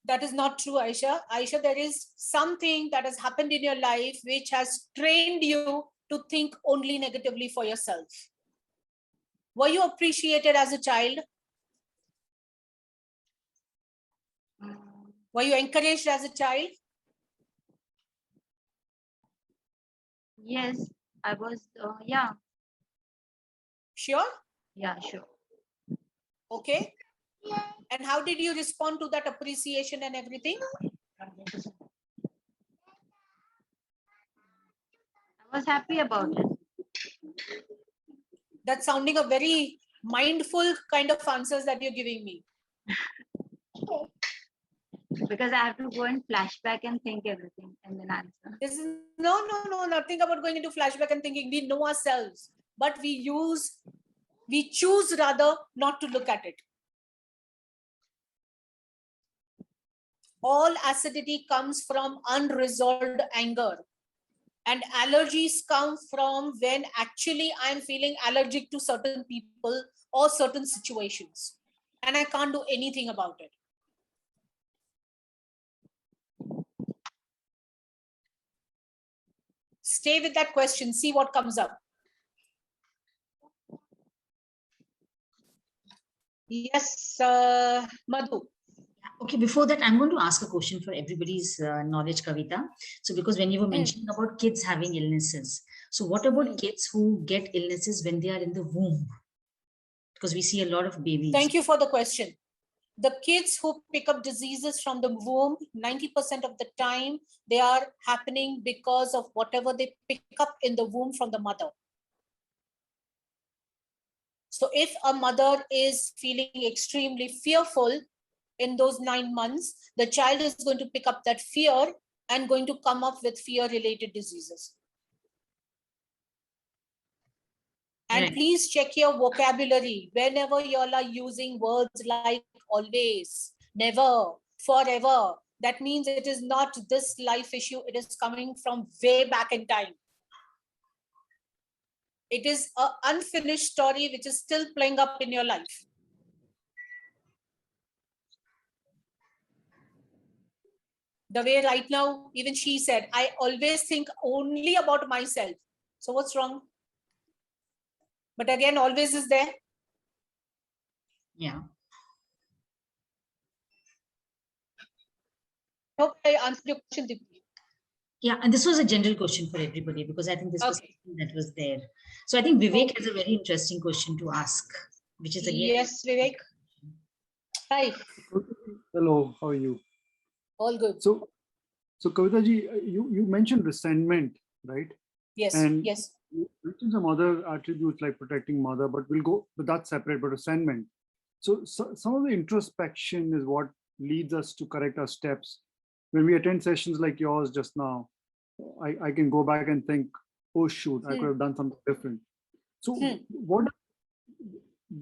That is not true, Aisha. Aisha, there is something that has happened in your life which has trained you to think only negatively for yourself. Were you appreciated as a child? Were you encouraged as a child? Yes, I was, yeah. Sure? Yeah, sure. Okay. And how did you respond to that appreciation and everything? I was happy about it. That's sounding a very mindful kind of answers that you're giving me. Because I have to go in flashback and think everything and then answer. This is nothing about going into flashback and thinking. We know ourselves, but we choose rather not to look at it. All acidity comes from unresolved anger. And allergies come from when actually I'm feeling allergic to certain people or certain situations. And I can't do anything about it. Stay with that question, see what comes up. Yes, Madhu. Okay, before that, I'm going to ask a question for everybody's knowledge, Kavita. So, because when you were mentioning about kids having illnesses, so what about kids who get illnesses when they are in the womb? Because we see a lot of babies. Thank you for the question. The kids who pick up diseases from the womb, 90% of the time, they are happening because of whatever they pick up in the womb from the mother. So if a mother is feeling extremely fearful in those 9 months, the child is going to pick up that fear and going to come up with fear-related diseases. And Right. please check your vocabulary whenever you all are using words like always, never, forever. That means it is not this life issue. It is coming from way back in time. It is an unfinished story which is still playing up in your life. The way right now, even she said, I always think only about myself. So what's wrong? But again, always is there. Yeah. Hope I answered your question, Deepti. Yeah, and this was a general question for everybody because I think this was Okay. something that was there. So I think Vivek has a very interesting question to ask, which is again. Yes, Vivek. Hi. Hello, how are you? All good. So Kavita ji, you mentioned resentment, right? Yes, And yes. you mentioned some other attributes like protecting mother, but we'll go, but that's separate, but resentment. So some of the introspection is what leads us to correct our steps. When we attend sessions like yours just now, I can go back and think, oh shoot, I could have done something different. So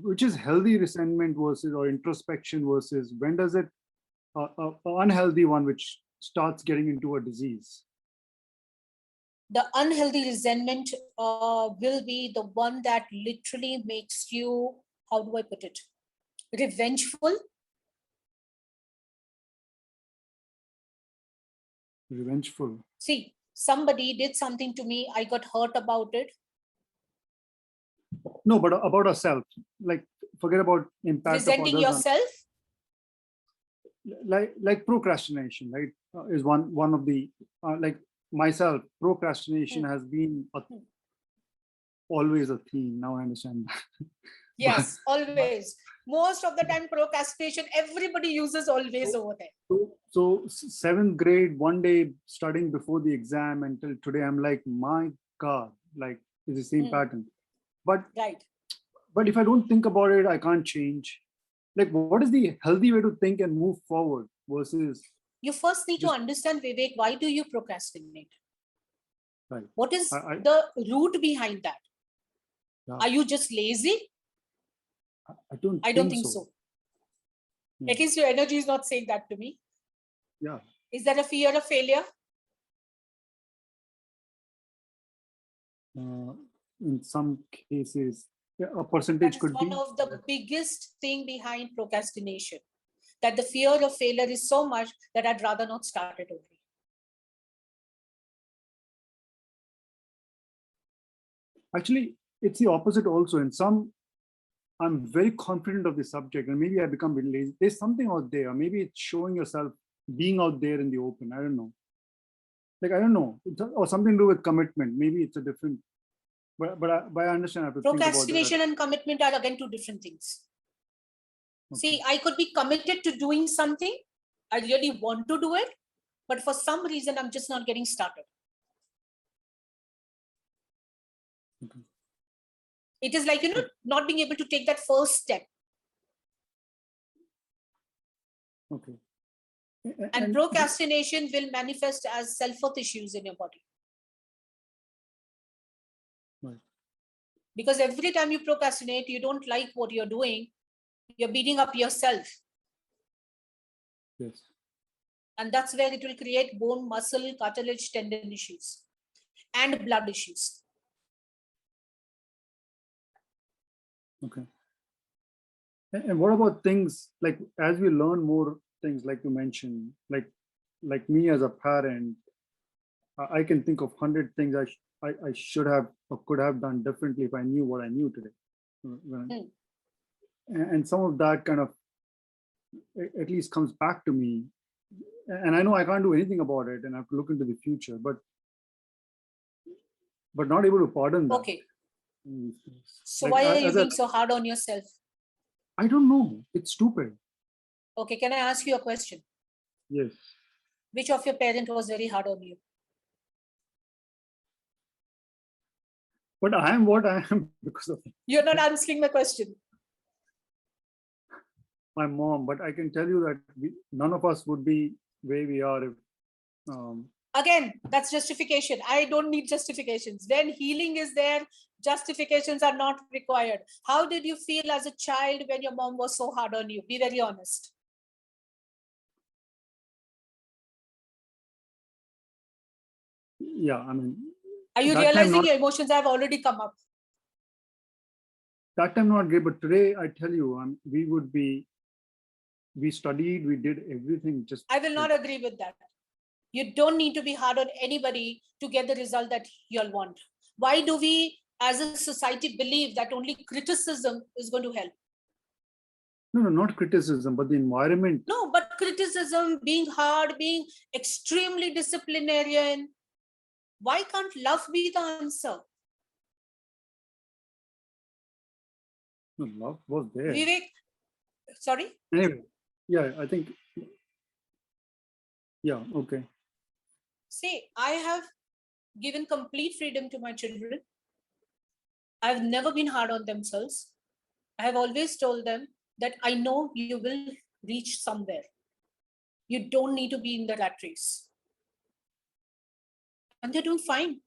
which is healthy resentment versus or introspection versus when does it unhealthy one which starts getting into a disease? The unhealthy resentment will be the one that literally makes you, how do I put it, revengeful. Revengeful. See, somebody did something to me, I got hurt about it. No, but about ourselves. Like, forget about impact Resenting of others. yourself. Like procrastination, right? Is one of the like myself. Procrastination has been always a theme. Now I understand. Yes, always. Most of the time, procrastination, everybody uses always over there. So 7th grade, one day studying before the exam until today, I'm like, my God, like it's the same pattern. But right. But if I don't think about it, I can't change. Like, what is the healthy way to think and move forward versus? You first need to understand, Vivek, why do you procrastinate? Right. What is the root behind that? Yeah. Are you just lazy? I don't think so. Yeah. At least your energy is not saying that to me. Yeah. Is there a fear of failure? In some cases, a percentage could be. One of the biggest thing behind procrastination, that the fear of failure is so much that I'd rather not start it only. Actually, it's the opposite also. In some, I'm very confident of the subject and maybe I become a bit lazy. There's something out there. Maybe it's showing yourself being out there in the open. I don't know. Like, I don't know. Or something to do with commitment. Maybe it's a different, but I understand. I have to Procrastination think about and commitment are again two different things. Okay. See, I could be committed to doing something. I really want to do it, but for some reason, I'm just not getting started. Okay. It is like, not being able to take that first step. Okay. And procrastination will manifest as self-worth issues in your body. Right. Because every time you procrastinate, you don't like what you're doing, you're beating up yourself. Yes. And that's where it will create bone, muscle, cartilage, tendon issues and blood issues. Okay. And what about things like, as we learn more things, like you mentioned, like me as a parent, I can think of 100 things I should have or could have done differently if I knew what I knew today. And some of that kind of at least comes back to me. And I know I can't do anything about it and I have to look into the future, but not able to pardon that. Okay. So Like, why are you being so hard on yourself? I don't know. It's stupid. Okay, can I ask you a question? Yes. Which of your parents was very hard on you? But I am what I am because of You're not answering my question. my mom. But I can tell you that none of us would be where we are if. Again, that's justification. I don't need justifications. When healing is there, justifications are not required. How did you feel as a child when your mom was so hard on you? Be very honest. Yeah, I mean. Are you realizing your emotions have already come up? That time not great, but today I tell you, we studied, we did everything. I will not agree with that. You don't need to be hard on anybody to get the result that you'll want. Why do we as a society believe that only criticism is going to help? No, not criticism, but the environment. No, but criticism, being hard, being extremely disciplinarian. Why can't love be the answer? No, love was there. Vivek, sorry? Anyway, yeah, I think, yeah, okay. See, I have given complete freedom to my children. I've never been hard on themselves. I have always told them that I know you will reach somewhere. You don't need to be in the rat race. And they're doing fine.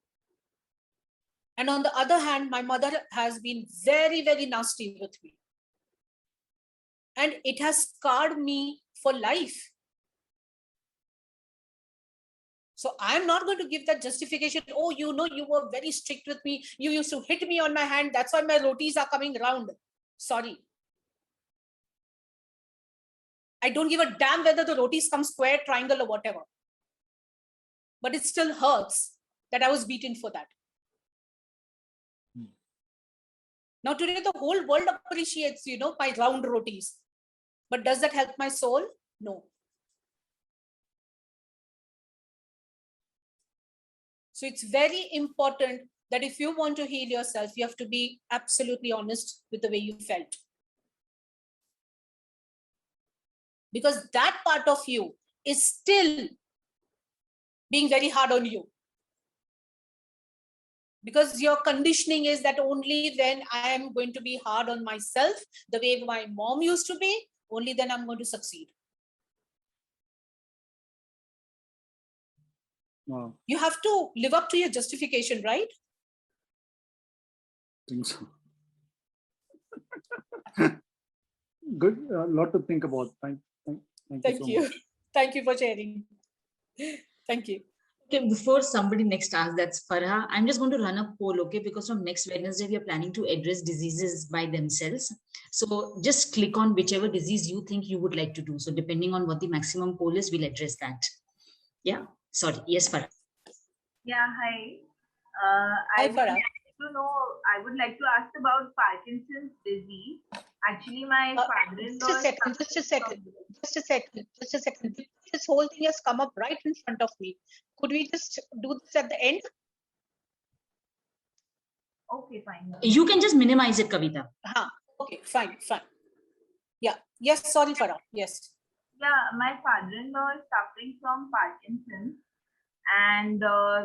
And on the other hand, my mother has been very, very nasty with me. And it has scarred me for life. So I'm not going to give that justification. Oh, you know, you were very strict with me. You used to hit me on my hand. That's why my rotis are coming round. Sorry. I don't give a damn whether the rotis come square, triangle, or whatever. But it still hurts that I was beaten for that. Now today the whole world appreciates, you know, my round rotis. But does that help my soul? No. So it's very important that if you want to heal yourself, you have to be absolutely honest with the way you felt. Because that part of you is still being very hard on you. Because your conditioning is that only when I am going to be hard on myself, the way my mom used to be, only then I'm going to succeed. Wow. You have to live up to your justification, right? I think so. Good. A lot to think about. Thank Thank so you. much. Thank you for sharing. Thank you. Okay, before somebody next asks, that's Farha, I'm just going to run a poll, okay? Because from next Wednesday, we are planning to address diseases by themselves. So just click on whichever disease you think you would like to do. So depending on what the maximum poll is, we'll address that. Yeah, sorry. Yes, Farha. Yeah, hi. Hi, I would Farah. like to know, I would like to ask about Parkinson's disease. Actually, my father-in-law. Just a second. This whole thing has come up right in front of me. Could we just do this at the end? Okay, fine. You can just minimize it, Kavita. Okay, fine. Yeah. Yes, sorry, Farah. Yes. Yeah, my father-in-law is suffering from Parkinson's, and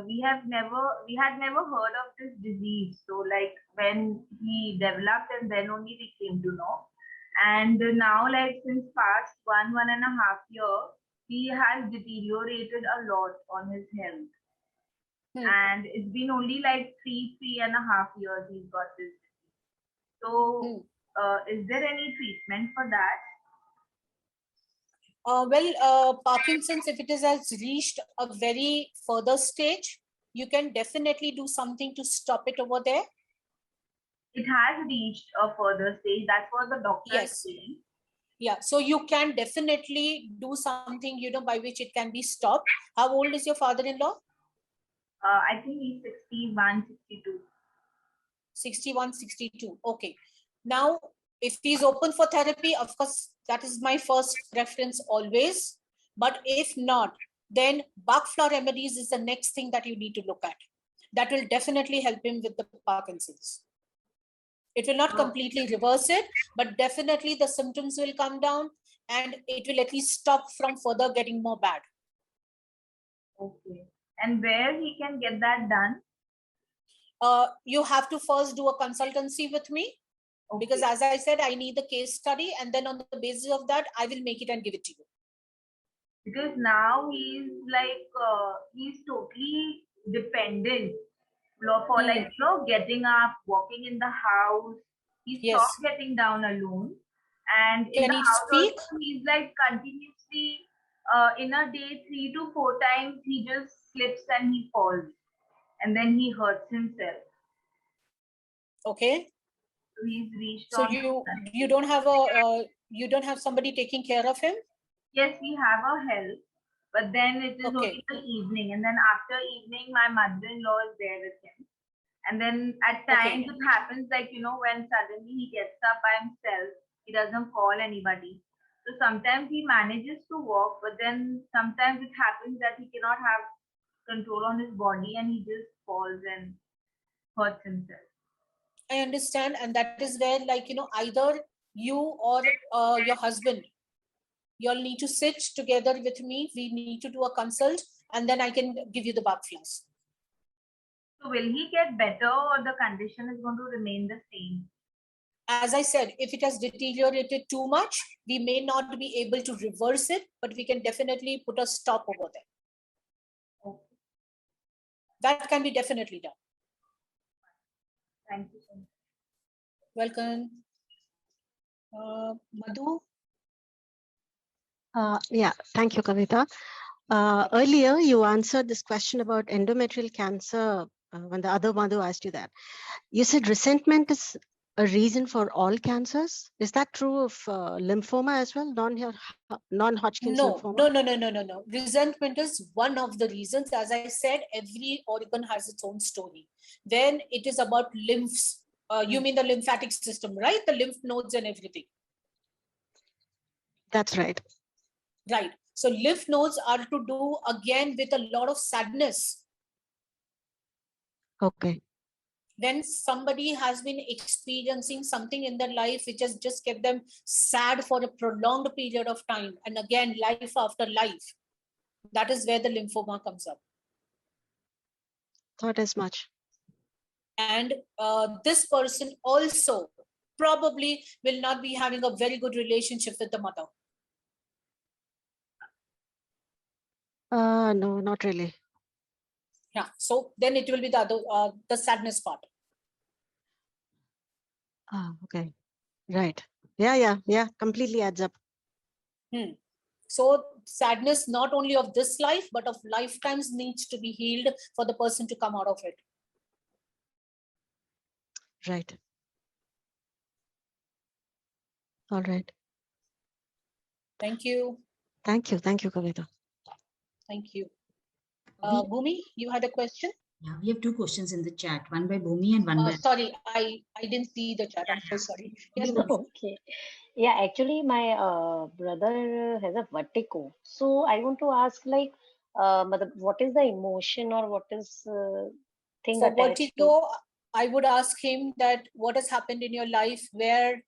we had never heard of this disease. So like when he developed, and then only we came to know. And now, like since past 1.5 years, he has deteriorated a lot on his health. And it's been only like 3.5 years he's got this disease. So is there any treatment for that? Parkinson's, if it has reached a very further stage, you can definitely do something to stop it over there. It has reached a further stage. That's what the doctor is saying. Yeah, so you can definitely do something, you know, by which it can be stopped. How old is your father-in-law? I think he's 61, 62. 61, 62. Okay. Now, if he's open for therapy, of course, that is my first preference always. But if not, then Bach flower remedies is the next thing that you need to look at. That will definitely help him with the Parkinson's. It will not completely reverse it, but definitely the symptoms will come down and it will at least stop from further getting more bad. Okay. And where he can get that done? You have to first do a consultancy with me. Okay. Because as I said, I need the case study, and then on the basis of that, I will make it and give it to you. Because now he's like, he's totally dependent for like, you know, getting up, walking in the house. He stopped getting down alone. And in the house also, he's like continuously, in a day, 3 to 4 times, he just slips and he falls. And then he hurts himself. Okay. So he's reached. So you don't have somebody taking care of him? Yes, we have a help, but then it is only the evening, and then after evening, my mother-in-law is there with him. And then at times it happens like, you know, when suddenly he gets up by himself, he doesn't call anybody. So sometimes he manages to walk, but then sometimes it happens that he cannot have control on his body and he just falls and hurts himself. I understand. And that is where, like, you know, either you or your husband, you all need to sit together with me. We need to do a consult, and then I can give you the Bach flowers. So will he get better, or the condition is going to remain the same? As I said, if it has deteriorated too much, we may not be able to reverse it, but we can definitely put a stop over there. Okay. That can be definitely done. Thank you so much. Welcome. Madhu? Yeah, thank you, Kavita. Earlier, you answered this question about endometrial cancer when the other Madhu asked you that. You said resentment is a reason for all cancers. Is that true of lymphoma as well, non-Hodgkin's lymphoma? No. Resentment is one of the reasons. As I said, every organ has its own story. When it is about lymphs, you mean the lymphatic system, right? The lymph nodes and everything. That's right. Right. So lymph nodes are to do again with a lot of sadness. Okay. When somebody has been experiencing something in their life which has just kept them sad for a prolonged period of time, and again, life after life, that is where the lymphoma comes up. Thought as much. And this person also probably will not be having a very good relationship with the mother. No, not really. Yeah. So then it will be the other, the sadness part. Okay. Right. Yeah. Completely adds up. So sadness, not only of this life, but of lifetimes, needs to be healed for the person to come out of it. Right. All right. Thank you. Thank you, Kavita. Thank you. Bhumi, you had a question? Yeah, we have two questions in the chat, one by Bhumi and one by... Sorry, I didn't see the chat. I'm so sorry. Yes, Okay. Yeah, actually, my brother has a vertigo. So I want to ask, like, what is the emotion or what is thing for attached vertigo, to? I would ask him that what has happened in your life where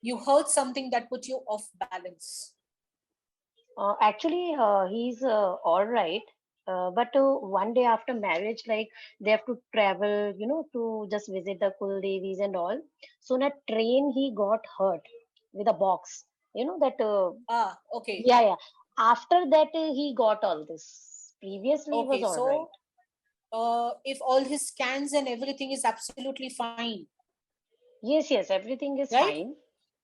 you heard something that put you off balance. Actually, he's all right. But one day after marriage, like they have to travel, to just visit the Kul Devis and all. So in a train, he got hurt with a box. That. Okay. Yeah. After that, he got all this. Previously, he was all right. If all his scans and everything is absolutely fine. Yes, everything is right? fine.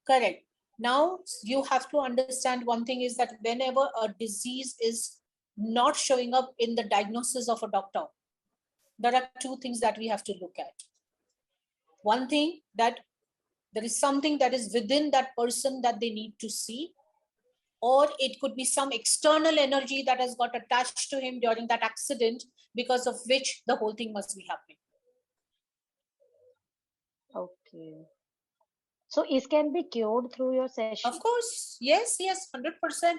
Correct. Now you have to understand one thing is that whenever a disease is not showing up in the diagnosis of a doctor, there are two things that we have to look at. One thing, that there is something that is within that person that they need to see, or it could be some external energy that has got attached to him during that accident, because of which the whole thing must be happening. Okay. So it can be cured through your session? Of course. Yes, 100%.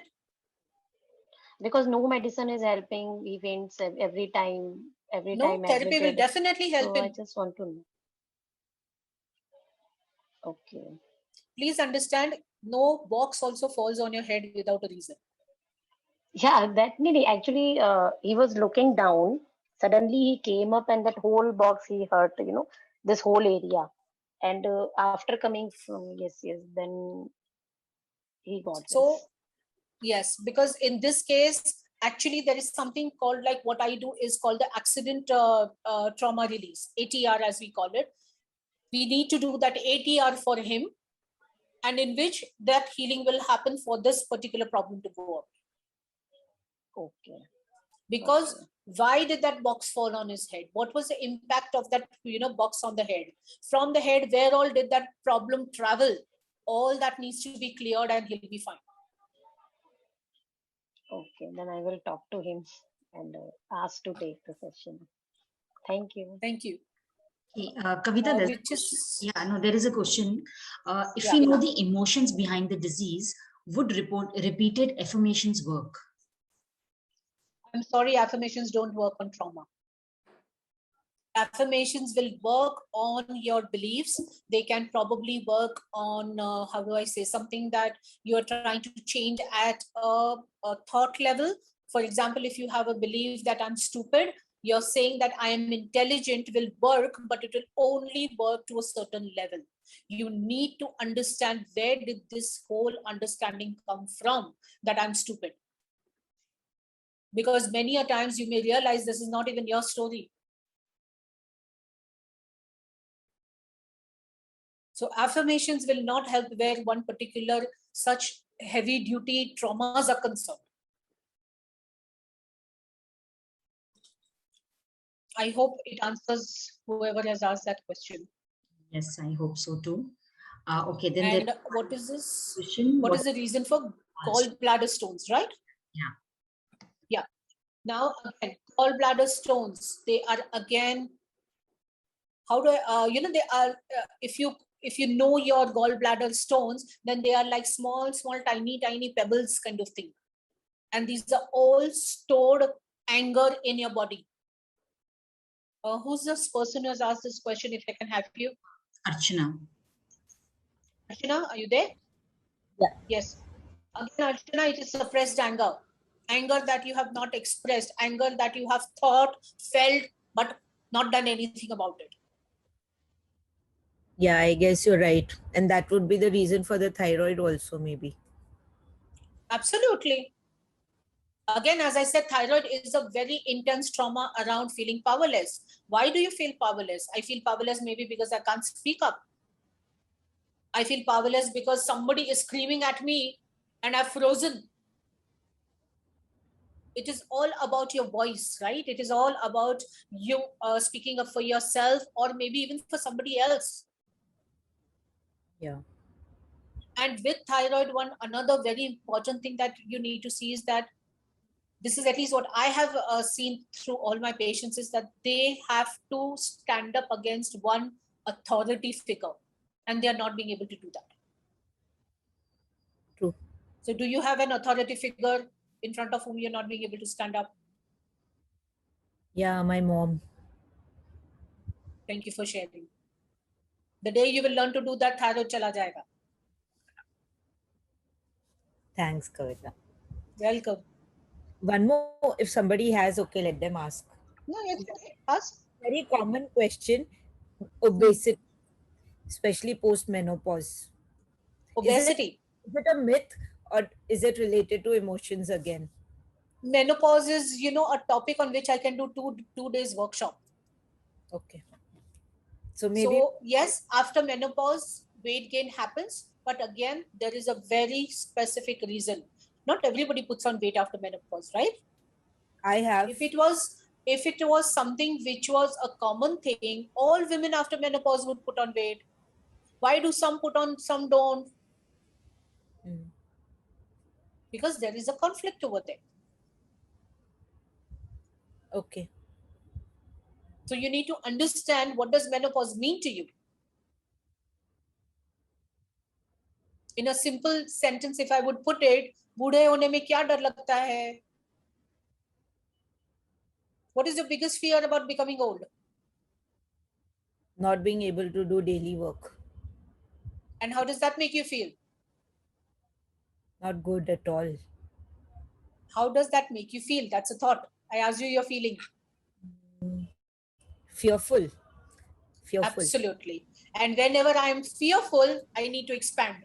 Because no medicine is helping events every time. No, therapy will definitely help him. I just want to know. Okay. Please understand, no box also falls on your head without a reason. Yeah, that means actually he was looking down. Suddenly he came up and that whole box he hurt, this whole area. And after coming from, yes, then he got so this. Yes, because in this case, actually there is something called, like what I do is called the accident trauma release, ATR as we call it. We need to do that ATR for him, and in which that healing will happen for this particular problem to go up. Okay. Because why did that box fall on his head? What was the impact of that box on the head? From the head, where all did that problem travel? All that needs to be cleared and he'll be fine. Okay, then I will talk to him and ask to take the session. Thank you. Thank you. Okay, Kavita, there is a question. If we know the emotions behind the disease, would repeated affirmations work? I'm sorry, affirmations don't work on trauma. Affirmations will work on your beliefs. They can probably work on, how do I say, something that you're trying to change at a thought level. For example, if you have a belief that I'm stupid, you're saying that I am intelligent will work, but it will only work to a certain level. You need to understand, where did this whole understanding come from that I'm stupid? Because many a times you may realize this is not even your story. So affirmations will not help where one particular such heavy duty traumas are concerned. I hope it answers whoever has asked that question. Yes, I hope so too. Okay, then And the what is this? question. What is the reason for gallbladder stones, right? Yeah. Yeah. Now again, gallbladder stones, they are again, how do I, they are, if you know your gallbladder stones, then they are like small, tiny pebbles kind of thing. And these are all stored anger in your body. Who's this person who has asked this question? If I can have you. Archana. Archana, are you there? Yeah. Yes. Again, Archana, it is suppressed anger. Anger that you have not expressed, anger that you have thought, felt, but not done anything about it. Yeah, I guess you're right. And that would be the reason for the thyroid also, maybe. Absolutely. Again, as I said, thyroid is a very intense trauma around feeling powerless. Why do you feel powerless? I feel powerless maybe because I can't speak up. I feel powerless because somebody is screaming at me and I've frozen. It is all about your voice, right? It is all about you speaking up for yourself or maybe even for somebody else. Yeah. And with thyroid, another very important thing that you need to see is that this is at least what I have seen through all my patients, is that they have to stand up against one authority figure and they are not being able to do that. True. So do you have an authority figure in front of whom you're not being able to stand up? Yeah, my mom. Thank you for sharing. The day you will learn to do that, thyroid chala jayega. Thanks, Kavita. Welcome. One more, if somebody has, okay, let them ask. No, yes, okay. Ask. Very common question, obesity, especially post-menopause. Obesity. Is it a myth or is it related to emotions again? Menopause is, a topic on which I can do two days workshop. Okay. So maybe. So yes, after menopause, weight gain happens, but again, there is a very specific reason. Not everybody puts on weight after menopause, right? I have. If it was something which was a common thing, all women after menopause would put on weight. Why do some put on, some don't? Because there is a conflict over there. Okay. So you need to understand, what does menopause mean to you? In a simple sentence, if I would put it, बूढ़े होने में क्या डर लगता है? What is your biggest fear about becoming old? Not being able to do daily work. And how does that make you feel? Not good at all. How does that make you feel? That's a thought. I asked you your feeling. Fearful. Absolutely. And whenever I am fearful, I need to expand.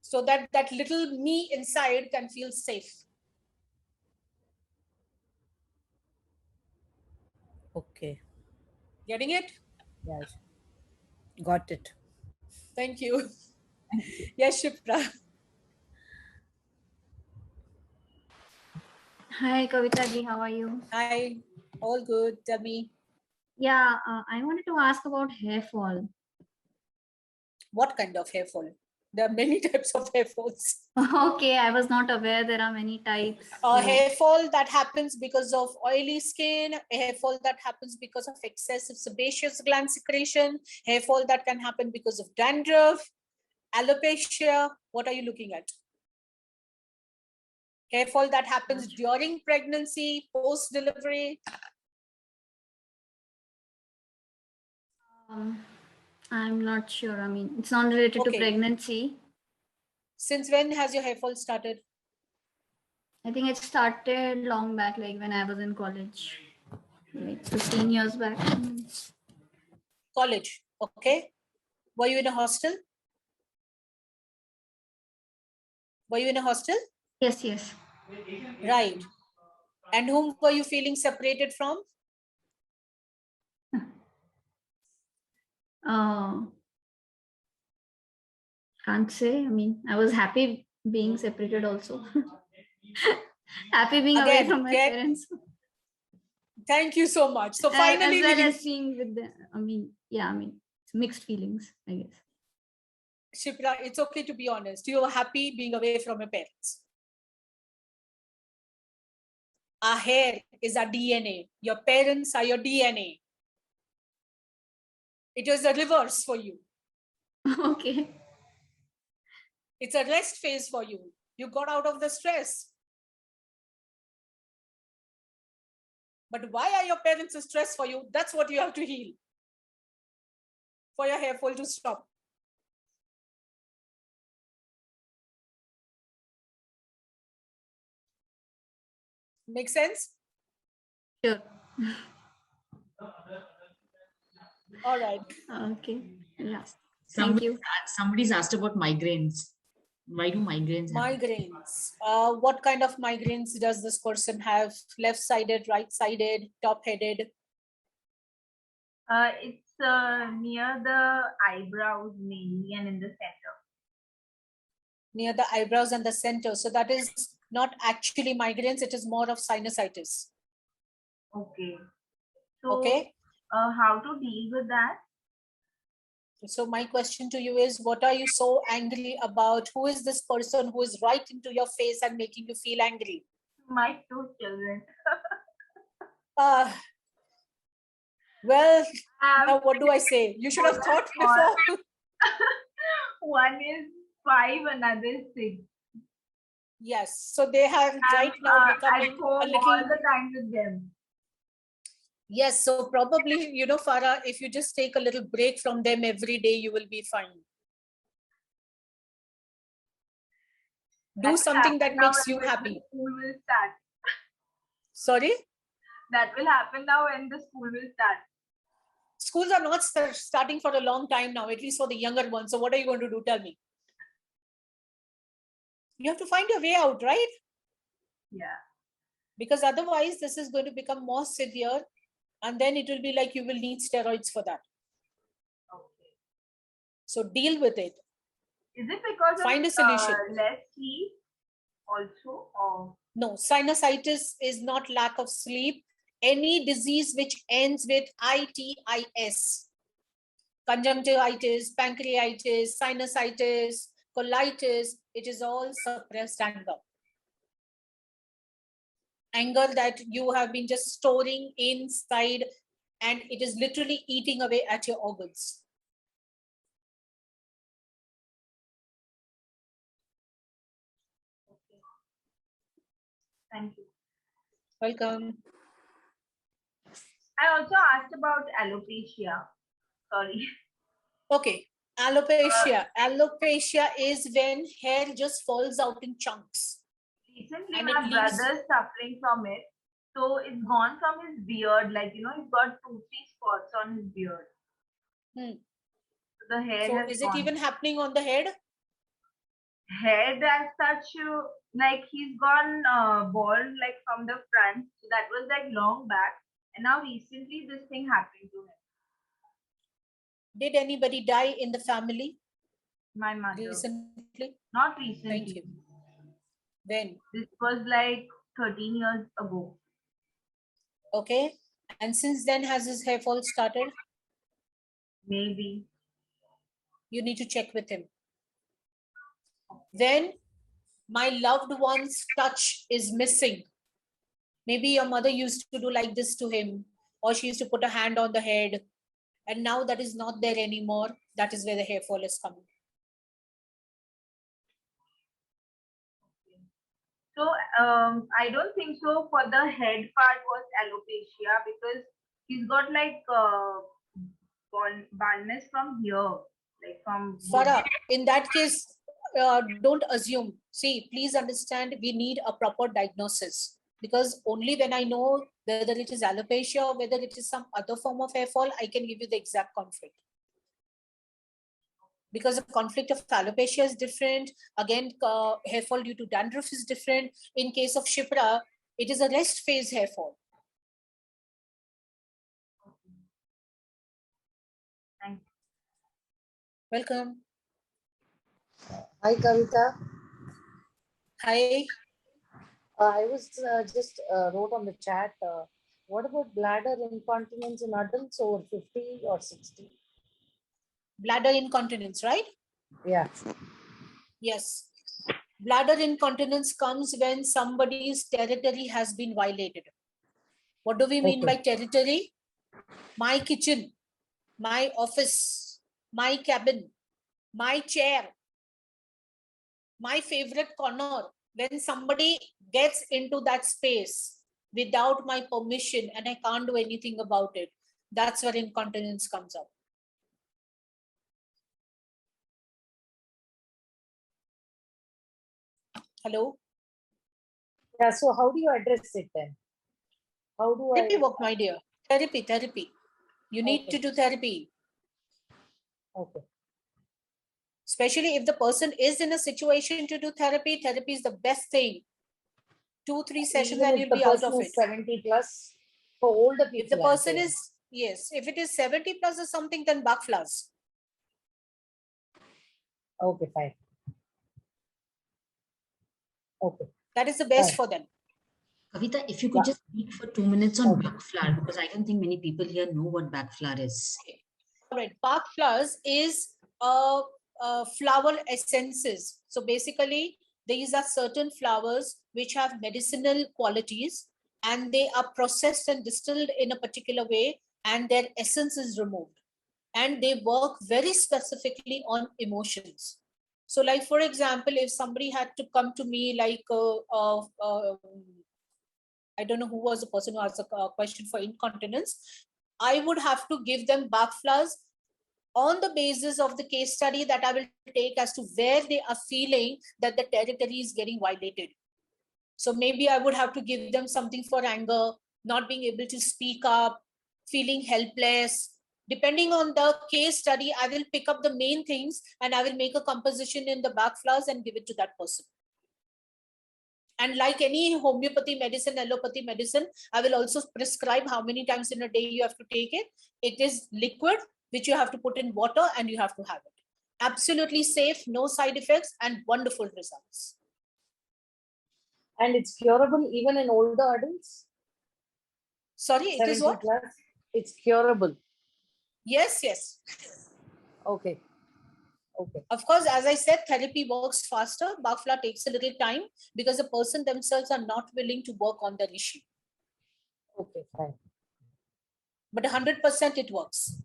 So that that little me inside can feel safe. Okay. Getting it? Yes. Got it. Thank you. Yes, Shipra. Hi, Kavita ji, how are you? Hi, all good. Tell me. Yeah, I wanted to ask about hair fall. What kind of hair fall? There are many types of hair falls. Okay, I was not aware there are many types. Hair fall that happens because of oily skin, hair fall that happens because of excessive sebaceous gland secretion, hair fall that can happen because of dandruff, alopecia. What are you looking at? Hair fall that happens during pregnancy, post-delivery. I'm not sure. I mean, it's not related to pregnancy. Since when has your hair fall started? I think it started long back, like when I was in college, like 15 years back. College, okay. Were you in a hostel? Were you in a hostel? Yes, yes. Right. And whom were you feeling separated from? Can't say. I mean, I was happy being separated also. Happy being away from my parents. Thank you so much. So finally, as well we- as seeing with the, it's mixed feelings, I guess. Shipra, it's okay to be honest. You are happy being away from your parents. Our hair is our DNA. Your parents are your DNA. It was a reverse for you. Okay. It's a rest phase for you. You got out of the stress. But why are your parents a stress for you? That's what you have to heal. For your hair fall to stop. Make sense? Sure. All right. Okay. Yeah. Thank you. Somebody's asked about migraines. Why do migraines happen? Migraines. What kind of migraines does this person have? Left-sided, right-sided, top-headed? It's near the eyebrows mainly and in the center. Near the eyebrows and the center. So that is not actually migraines. It is more of sinusitis. Okay. So, Okay. how to deal with that? So my question to you is, what are you so angry about? Who is this person who is right into your face and making you feel angry? My 2 children. Well, now what do I say? You should have thought before. One is 5, another is 6. Yes. So they have right now becoming at home a little. all the time with them. Yes. So probably, you know, Farah, if you just take a little break from them every day, you will be fine. Do something that makes you happy. School will start. Sorry? That will happen now when the school will start. Schools are not starting for a long time now, at least for the younger ones. So what are you going to do? Tell me. You have to find your way out, right? Yeah. Because otherwise this is going to become more severe, and then it will be like you will need steroids for that. Okay. So deal with it. Is it because Find of a solution. less sleep also? Or No, sinusitis is not lack of sleep. Any disease which ends with itis, conjunctivitis, pancreatitis, sinusitis, colitis, it is all suppressed anger. Anger that you have been just storing inside, and it is literally eating away at your organs. thank you. Welcome. I also asked about alopecia. Sorry. Okay. Alopecia. Alopecia is when hair just falls out in chunks. Recently, And my it leaves- brother is suffering from it. So it's gone from his beard. Like, you know, he's got 2-3 spots on his beard. Hmm. So the hair So has is it gone. even happening on the head? Head as such, like he's gone bald like from the front. So that was like long back. And now recently this thing happened to him. Did anybody die in the family My mother. recently? Not recently. Thank you. When? This was like 13 years ago. Okay. And since then, has his hair fall started? Maybe. You need to check with him. Then my loved one's touch is missing. Maybe your mother used to do like this to him, or she used to put a hand on the head, and now that is not there anymore. That is where the hair fall is coming. So I don't think so for the head part was alopecia, because he's got like baldness from here, like from Farah, in that case, don't assume. See, please understand, we need a proper diagnosis, because only when I know whether it is alopecia or whether it is some other form of hair fall, I can give you the exact conflict. Because the conflict of alopecia is different. Again, hair fall due to dandruff is different. In case of Shipra, it is a rest phase hair fall. Thank you. Welcome. Hi, Kavita. Hi. I was just wrote on the chat What about bladder incontinence in adults over 50 or 60? Bladder incontinence, right? Yeah. Yes. Bladder incontinence comes when somebody's territory has been violated. What do we mean by territory? My kitchen, my office, my cabin, my chair, my favorite corner. When somebody gets into that space without my permission and I can't do anything about it, that's where incontinence comes up. Hello? Yeah, so how do you address it then? How do Therapy I? work, my dear. Therapy. You need to do therapy. Okay. Especially if the person is in a situation to do therapy, therapy is the best thing. 2-3 sessions Even and if you'll the be out person of is it. 70 plus, for older people. If the I'm person saying. is, yes, if it is 70 plus or something, then Bach flowers. Okay, fine. Okay. That is the best Fine. for them. Kavita, if you could just speak for 2 minutes on Bach flower, because I don't think many people here know what Bach flower is. All right, Bach flowers is flower essences. So basically, these are certain flowers which have medicinal qualities and they are processed and distilled in a particular way and their essence is removed. And they work very specifically on emotions. So like, for example, if somebody had to come to me like, I don't know who was the person who asked a question for incontinence, I would have to give them Bach flowers on the basis of the case study that I will take as to where they are feeling that the territory is getting violated. So maybe I would have to give them something for anger, not being able to speak up, feeling helpless. Depending on the case study, I will pick up the main things and I will make a composition in the Bach flowers and give it to that person. And like any homeopathy medicine, allopathy medicine, I will also prescribe how many times in a day you have to take it. It is liquid, which you have to put in water and you have to have it. Absolutely safe, no side effects, and wonderful results. And it's curable even in older adults? Sorry, it is what? Plus, it's curable. Yes, yes. Okay. Okay. Of course, as I said, therapy works faster. Bach flower takes a little time because the person themselves are not willing to work on their issue. Okay, fine. But 100% it works.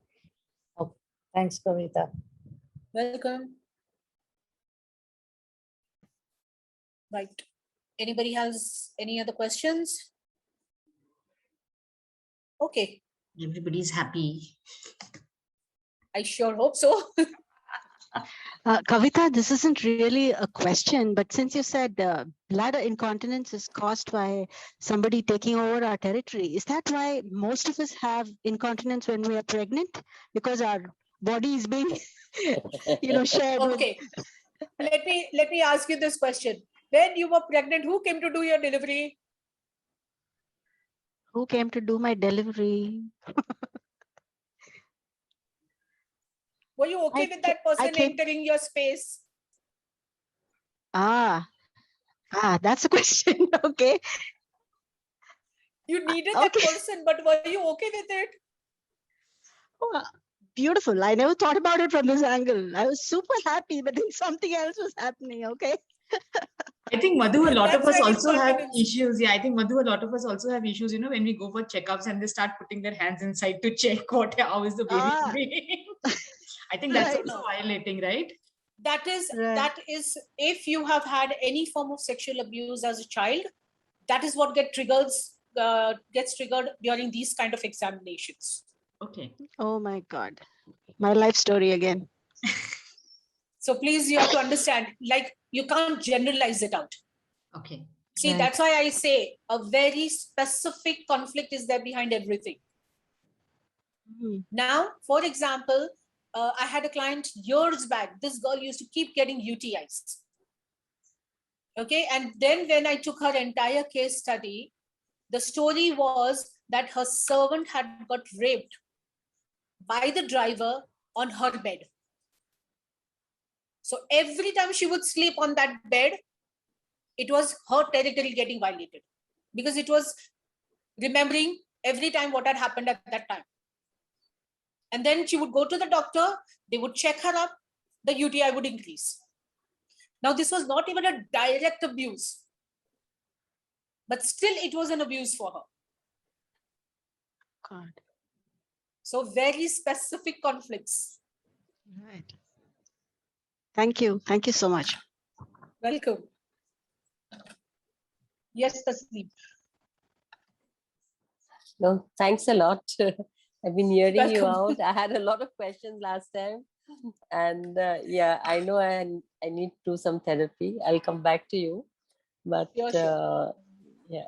Okay. Thanks, Kavita. Welcome. Right. Anybody has any other questions? Okay. Everybody's happy. I sure hope so. Kavita, this isn't really a question, but since you said bladder incontinence is caused by somebody taking over our territory, is that why most of us have incontinence when we are pregnant? Because our body is being, shared. Okay. Let me ask you this question. When you were pregnant, who came to do your delivery? Who came to do my delivery? Were you okay with that person entering your space? That's a question. Okay. You needed that person, but were you okay with it? Oh, beautiful. I never thought about it from this angle. I was super happy, but then something else was happening. Okay. I think, Madhu, a lot of us also have issues. Yeah, I think, Madhu, a lot of us also have issues, when we go for checkups and they start putting their hands inside to check how is the baby doing. I think that's also violating, right? That is if you have had any form of sexual abuse as a child, that is what gets triggered during these kind of examinations. Okay. Oh my God. My life story again. So please, you have to understand, like, you can't generalize it out. Okay. See, right. That's why I say a very specific conflict is there behind everything. Now, for example, I had a client years back. This girl used to keep getting UTIs. Okay. And then when I took her entire case study, the story was that her servant had got raped by the driver on her bed. So every time she would sleep on that bed, it was her territory getting violated because it was remembering every time what had happened at that time. And then she would go to the doctor, they would check her up, the UTI would increase. Now, this was not even a direct abuse, but still it was an abuse for her. God. So very specific conflicts. Right. Thank you. Thank you so much. Welcome. Yes, Tasneem. No, thanks a lot. I've been hearing you Welcome. out. I had a lot of questions last time. And yeah, I know I need to do some therapy. I'll come back to you. But Sure. yeah.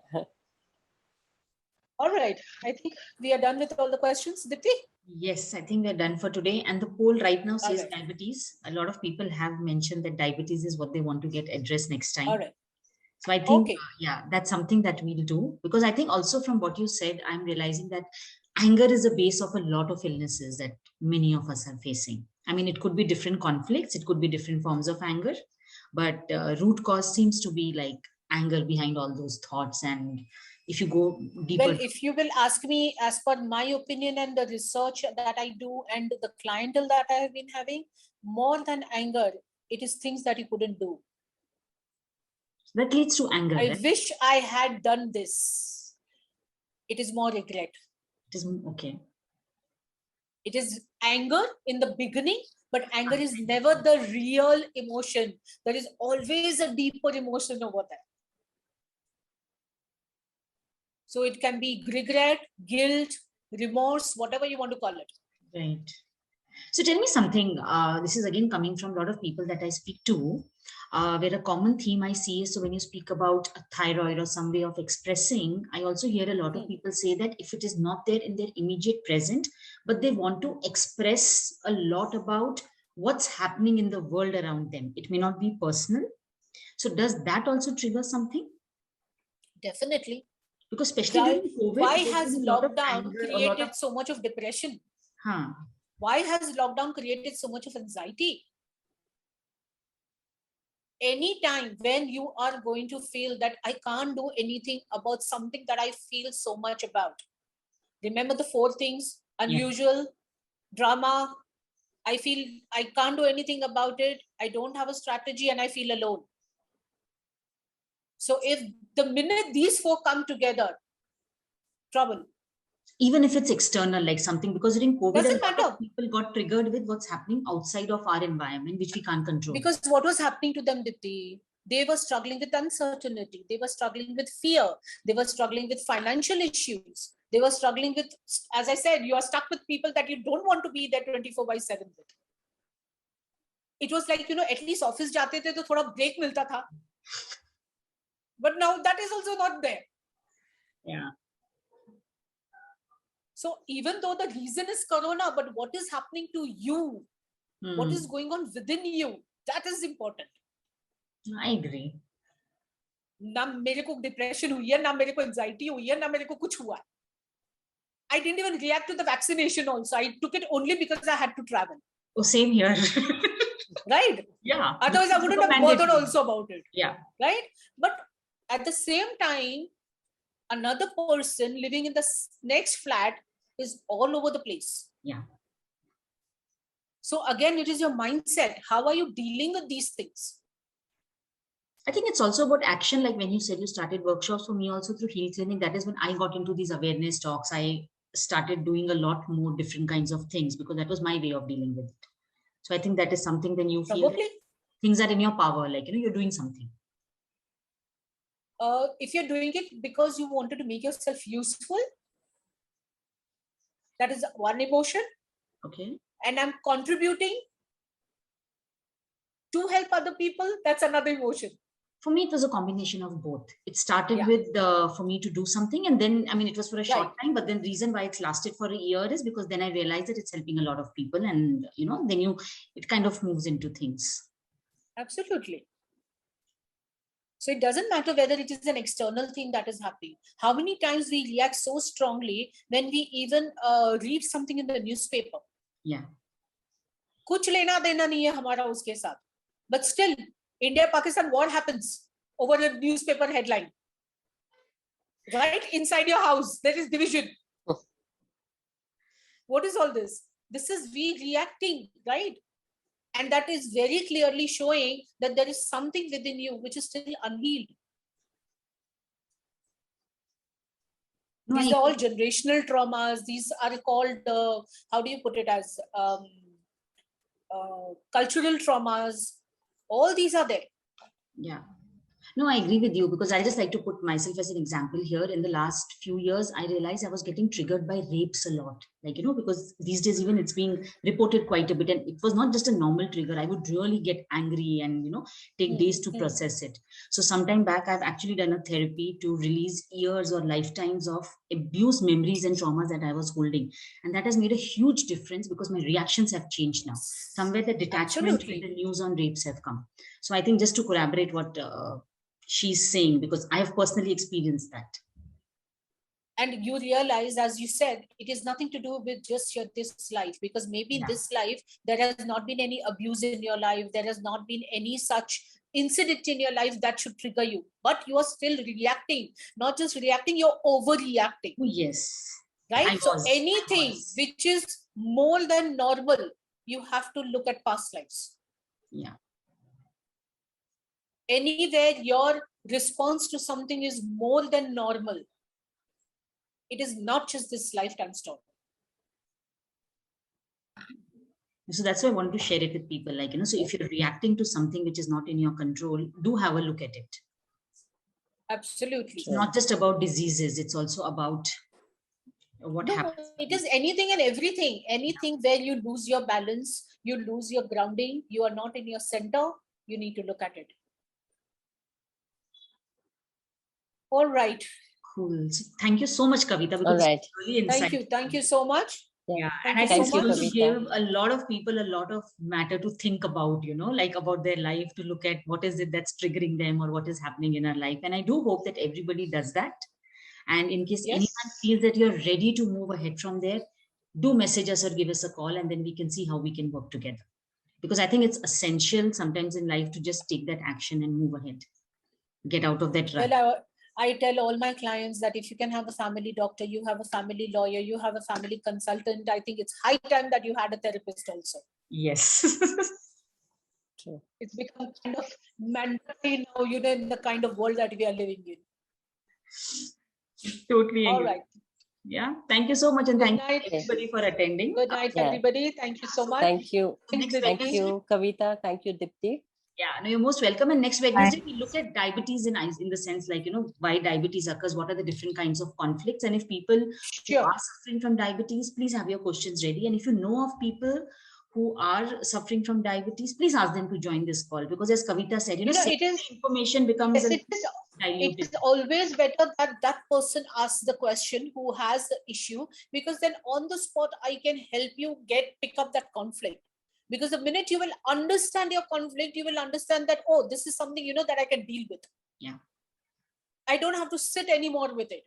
All right. I think we are done with all the questions. Dipti? Yes, I think we're done for today. And the poll right now says right. diabetes. A lot of people have mentioned that diabetes is what they want to get addressed next time. All right. So I think, Okay. yeah, that's something that we'll do. Because I think also from what you said, I'm realizing that anger is the base of a lot of illnesses that many of us are facing. I mean, it could be different conflicts, it could be different forms of anger, but root cause seems to be like anger behind all those thoughts. And if you go deeper. Well, if you will ask me, as per my opinion and the research that I do and the clientele that I have been having, more than anger, it is things that you couldn't do. That leads to anger. I right? wish I had done this. It is more regret. It is okay. It is anger in the beginning, but anger is never the real emotion. There is always a deeper emotion over there. So it can be regret, guilt, remorse, whatever you want to call it. Right. So tell me something. This is again coming from a lot of people that I speak to, where a common theme I see is, so when you speak about a thyroid or some way of expressing, I also hear a lot of people say that if it is not there in their immediate present, but they want to express a lot about what's happening in the world around them. It may not be personal. So does that also trigger something? Definitely. Because especially during COVID, why there's has been a lot of lockdown anger, a lot created of- so much of depression? Huh. Why has lockdown created so much of anxiety? Anytime when you are going to feel that I can't do anything about something that I feel so much about. Remember the 4 things: unusual, drama, I feel I can't do anything about it, I don't have a strategy, and I feel alone. So if the minute these 4 come together, trouble. Even if it's external, like something, because during COVID, Doesn't a lot matter. of people got triggered with what's happening outside of our environment, which we can't control. Because what was happening to them, Dipti? They were struggling with uncertainty. They were struggling with fear. They were struggling with financial issues. They were struggling with, as I said, you are stuck with people that you don't want to be there 24/7 with. It was like, at least office jate the to thoda break milta tha. But now that is also not there. Yeah. So even though the reason is Corona, but what is happening to you? What is going on within you? That is important. I agree. ना मेरे को depression हुई है, ना मेरे को anxiety हुई है, ना मेरे को कुछ हुआ. I didn't even react to the vaccination also. I took it only because I had to travel. Oh, same here. Right? Yeah. Otherwise, I wouldn't have bothered also about it. Yeah. Right? But at the same time, another person living in the next flat is all over the place. Yeah. So again, it is your mindset. How are you dealing with these things? I think it's also about action. Like when you said you started workshops, for me also through Heal Clinic, that is when I got into these awareness talks. I started doing a lot more different kinds of things because that was my way of dealing with it. So I think that is something then you feel Probably. Things are in your power, like, you're doing something. If you're doing it because you wanted to make yourself useful, that is one emotion. Okay. And I'm contributing to help other people, that's another emotion. For me, it was a combination of both. It started with for me to do something, and then, I mean, it was for a short time, but then reason why it's lasted for a year is because then I realized that it's helping a lot of people, and then it kind of moves into things. Absolutely. So it doesn't matter whether it is an external thing that is happening. How many times we react so strongly when we even read something in the newspaper. Yeah. कुछ लेना देना नहीं है हमारा उसके साथ. But still, India-Pakistan war happens over a newspaper headline. Right inside your house, there is division. What is all this? This is we reacting, right? And that is very clearly showing that there is something within you which is still unhealed. No, These I are all generational traumas. These are called, how do you put it, as cultural traumas. All these are there. Yeah. No, I agree with you, because I just like to put myself as an example here. In the last few years, I realized I was getting triggered by rapes a lot. Like, because these days even it's being reported quite a bit, and it was not just a normal trigger. I would really get angry and, take days to process it. So sometime back, I've actually done a therapy to release years or lifetimes of abuse memories and traumas that I was holding. And that has made a huge difference, because my reactions have changed now. Somewhere the detachment with the news on rapes have come. So I think just to corroborate what she's saying, because I have personally experienced that. And you realize, as you said, it is nothing to do with just this life, because maybe in this life, there has not been any abuse in your life. There has not been any such incident in your life that should trigger you, but you are still reacting. Not just reacting, you're overreacting. Oh, yes. Right? So anything which is more than normal, you have to look at past lives. Yeah. Anywhere your response to something is more than normal, it is not just this lifetime story. So that's why I want to share it with people. Like, so if you're reacting to something which is not in your control, do have a look at it. Absolutely. It's not just about diseases. It's also about what happens. It is anything and everything. Anything where you lose your balance, you lose your grounding, you are not in your center, you need to look at it. All right. Cool. So thank you so much, Kavita. Because it's really insightful. Thank you so much. Yeah, and I think you give a lot of people a lot of matter to think about, like about their life, to look at what is it that's triggering them or what is happening in our life. And I do hope that everybody does that. And in case anyone feels that you're ready to move ahead from there, do message us or give us a call, and then we can see how we can work together. Because I think it's essential sometimes in life to just take that action and move ahead, get out of that rut. Well, I tell all my clients that if you can have a family doctor, you have a family lawyer, you have a family consultant, I think it's high time that you had a therapist also. Yes. True. It's become kind of mandatory now, in the kind of world that we are living in. Totally agree. All right. Yeah. Thank you so much. And thank you everybody for attending. Good night, everybody. Thank you so much. Thank you. Thank you, Kavita. Thank you, Dipti. Yeah, no, you're most welcome. And next Wednesday, we look at diabetes in the sense like, why diabetes occurs, what are the different kinds of conflicts. And if people who are suffering from diabetes, please have your questions ready. And if you know of people who are suffering from diabetes, please ask them to join this call. Because as Kavita said, it is information becomes diluted. It is always better that that person asks the question who has the issue, because then on the spot, I can help you pick up that conflict. Because the minute you will understand your conflict, you will understand that, oh, this is something, that I can deal with. Yeah. I don't have to sit anymore with it.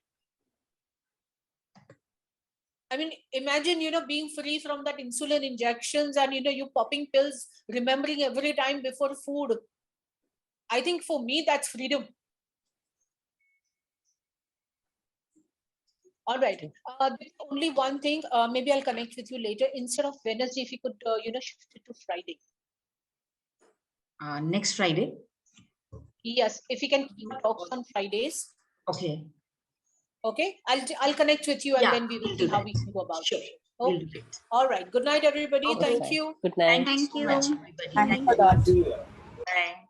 I mean, imagine, being free from that insulin injections and, you popping pills, remembering every time before food. I think for me, that's freedom. All right. Only one thing, maybe I'll connect with you later. Instead of Wednesday, if you could, shift it to Friday. Next Friday? Yes, if you can keep talks on Fridays. Okay. Okay, I'll connect with you, and then we will see how we can go about it. Oh, we'll do it. All right. Good night, everybody. Thank you. Good night. Thank you. Thank you so much, everybody. Thank you. Bye.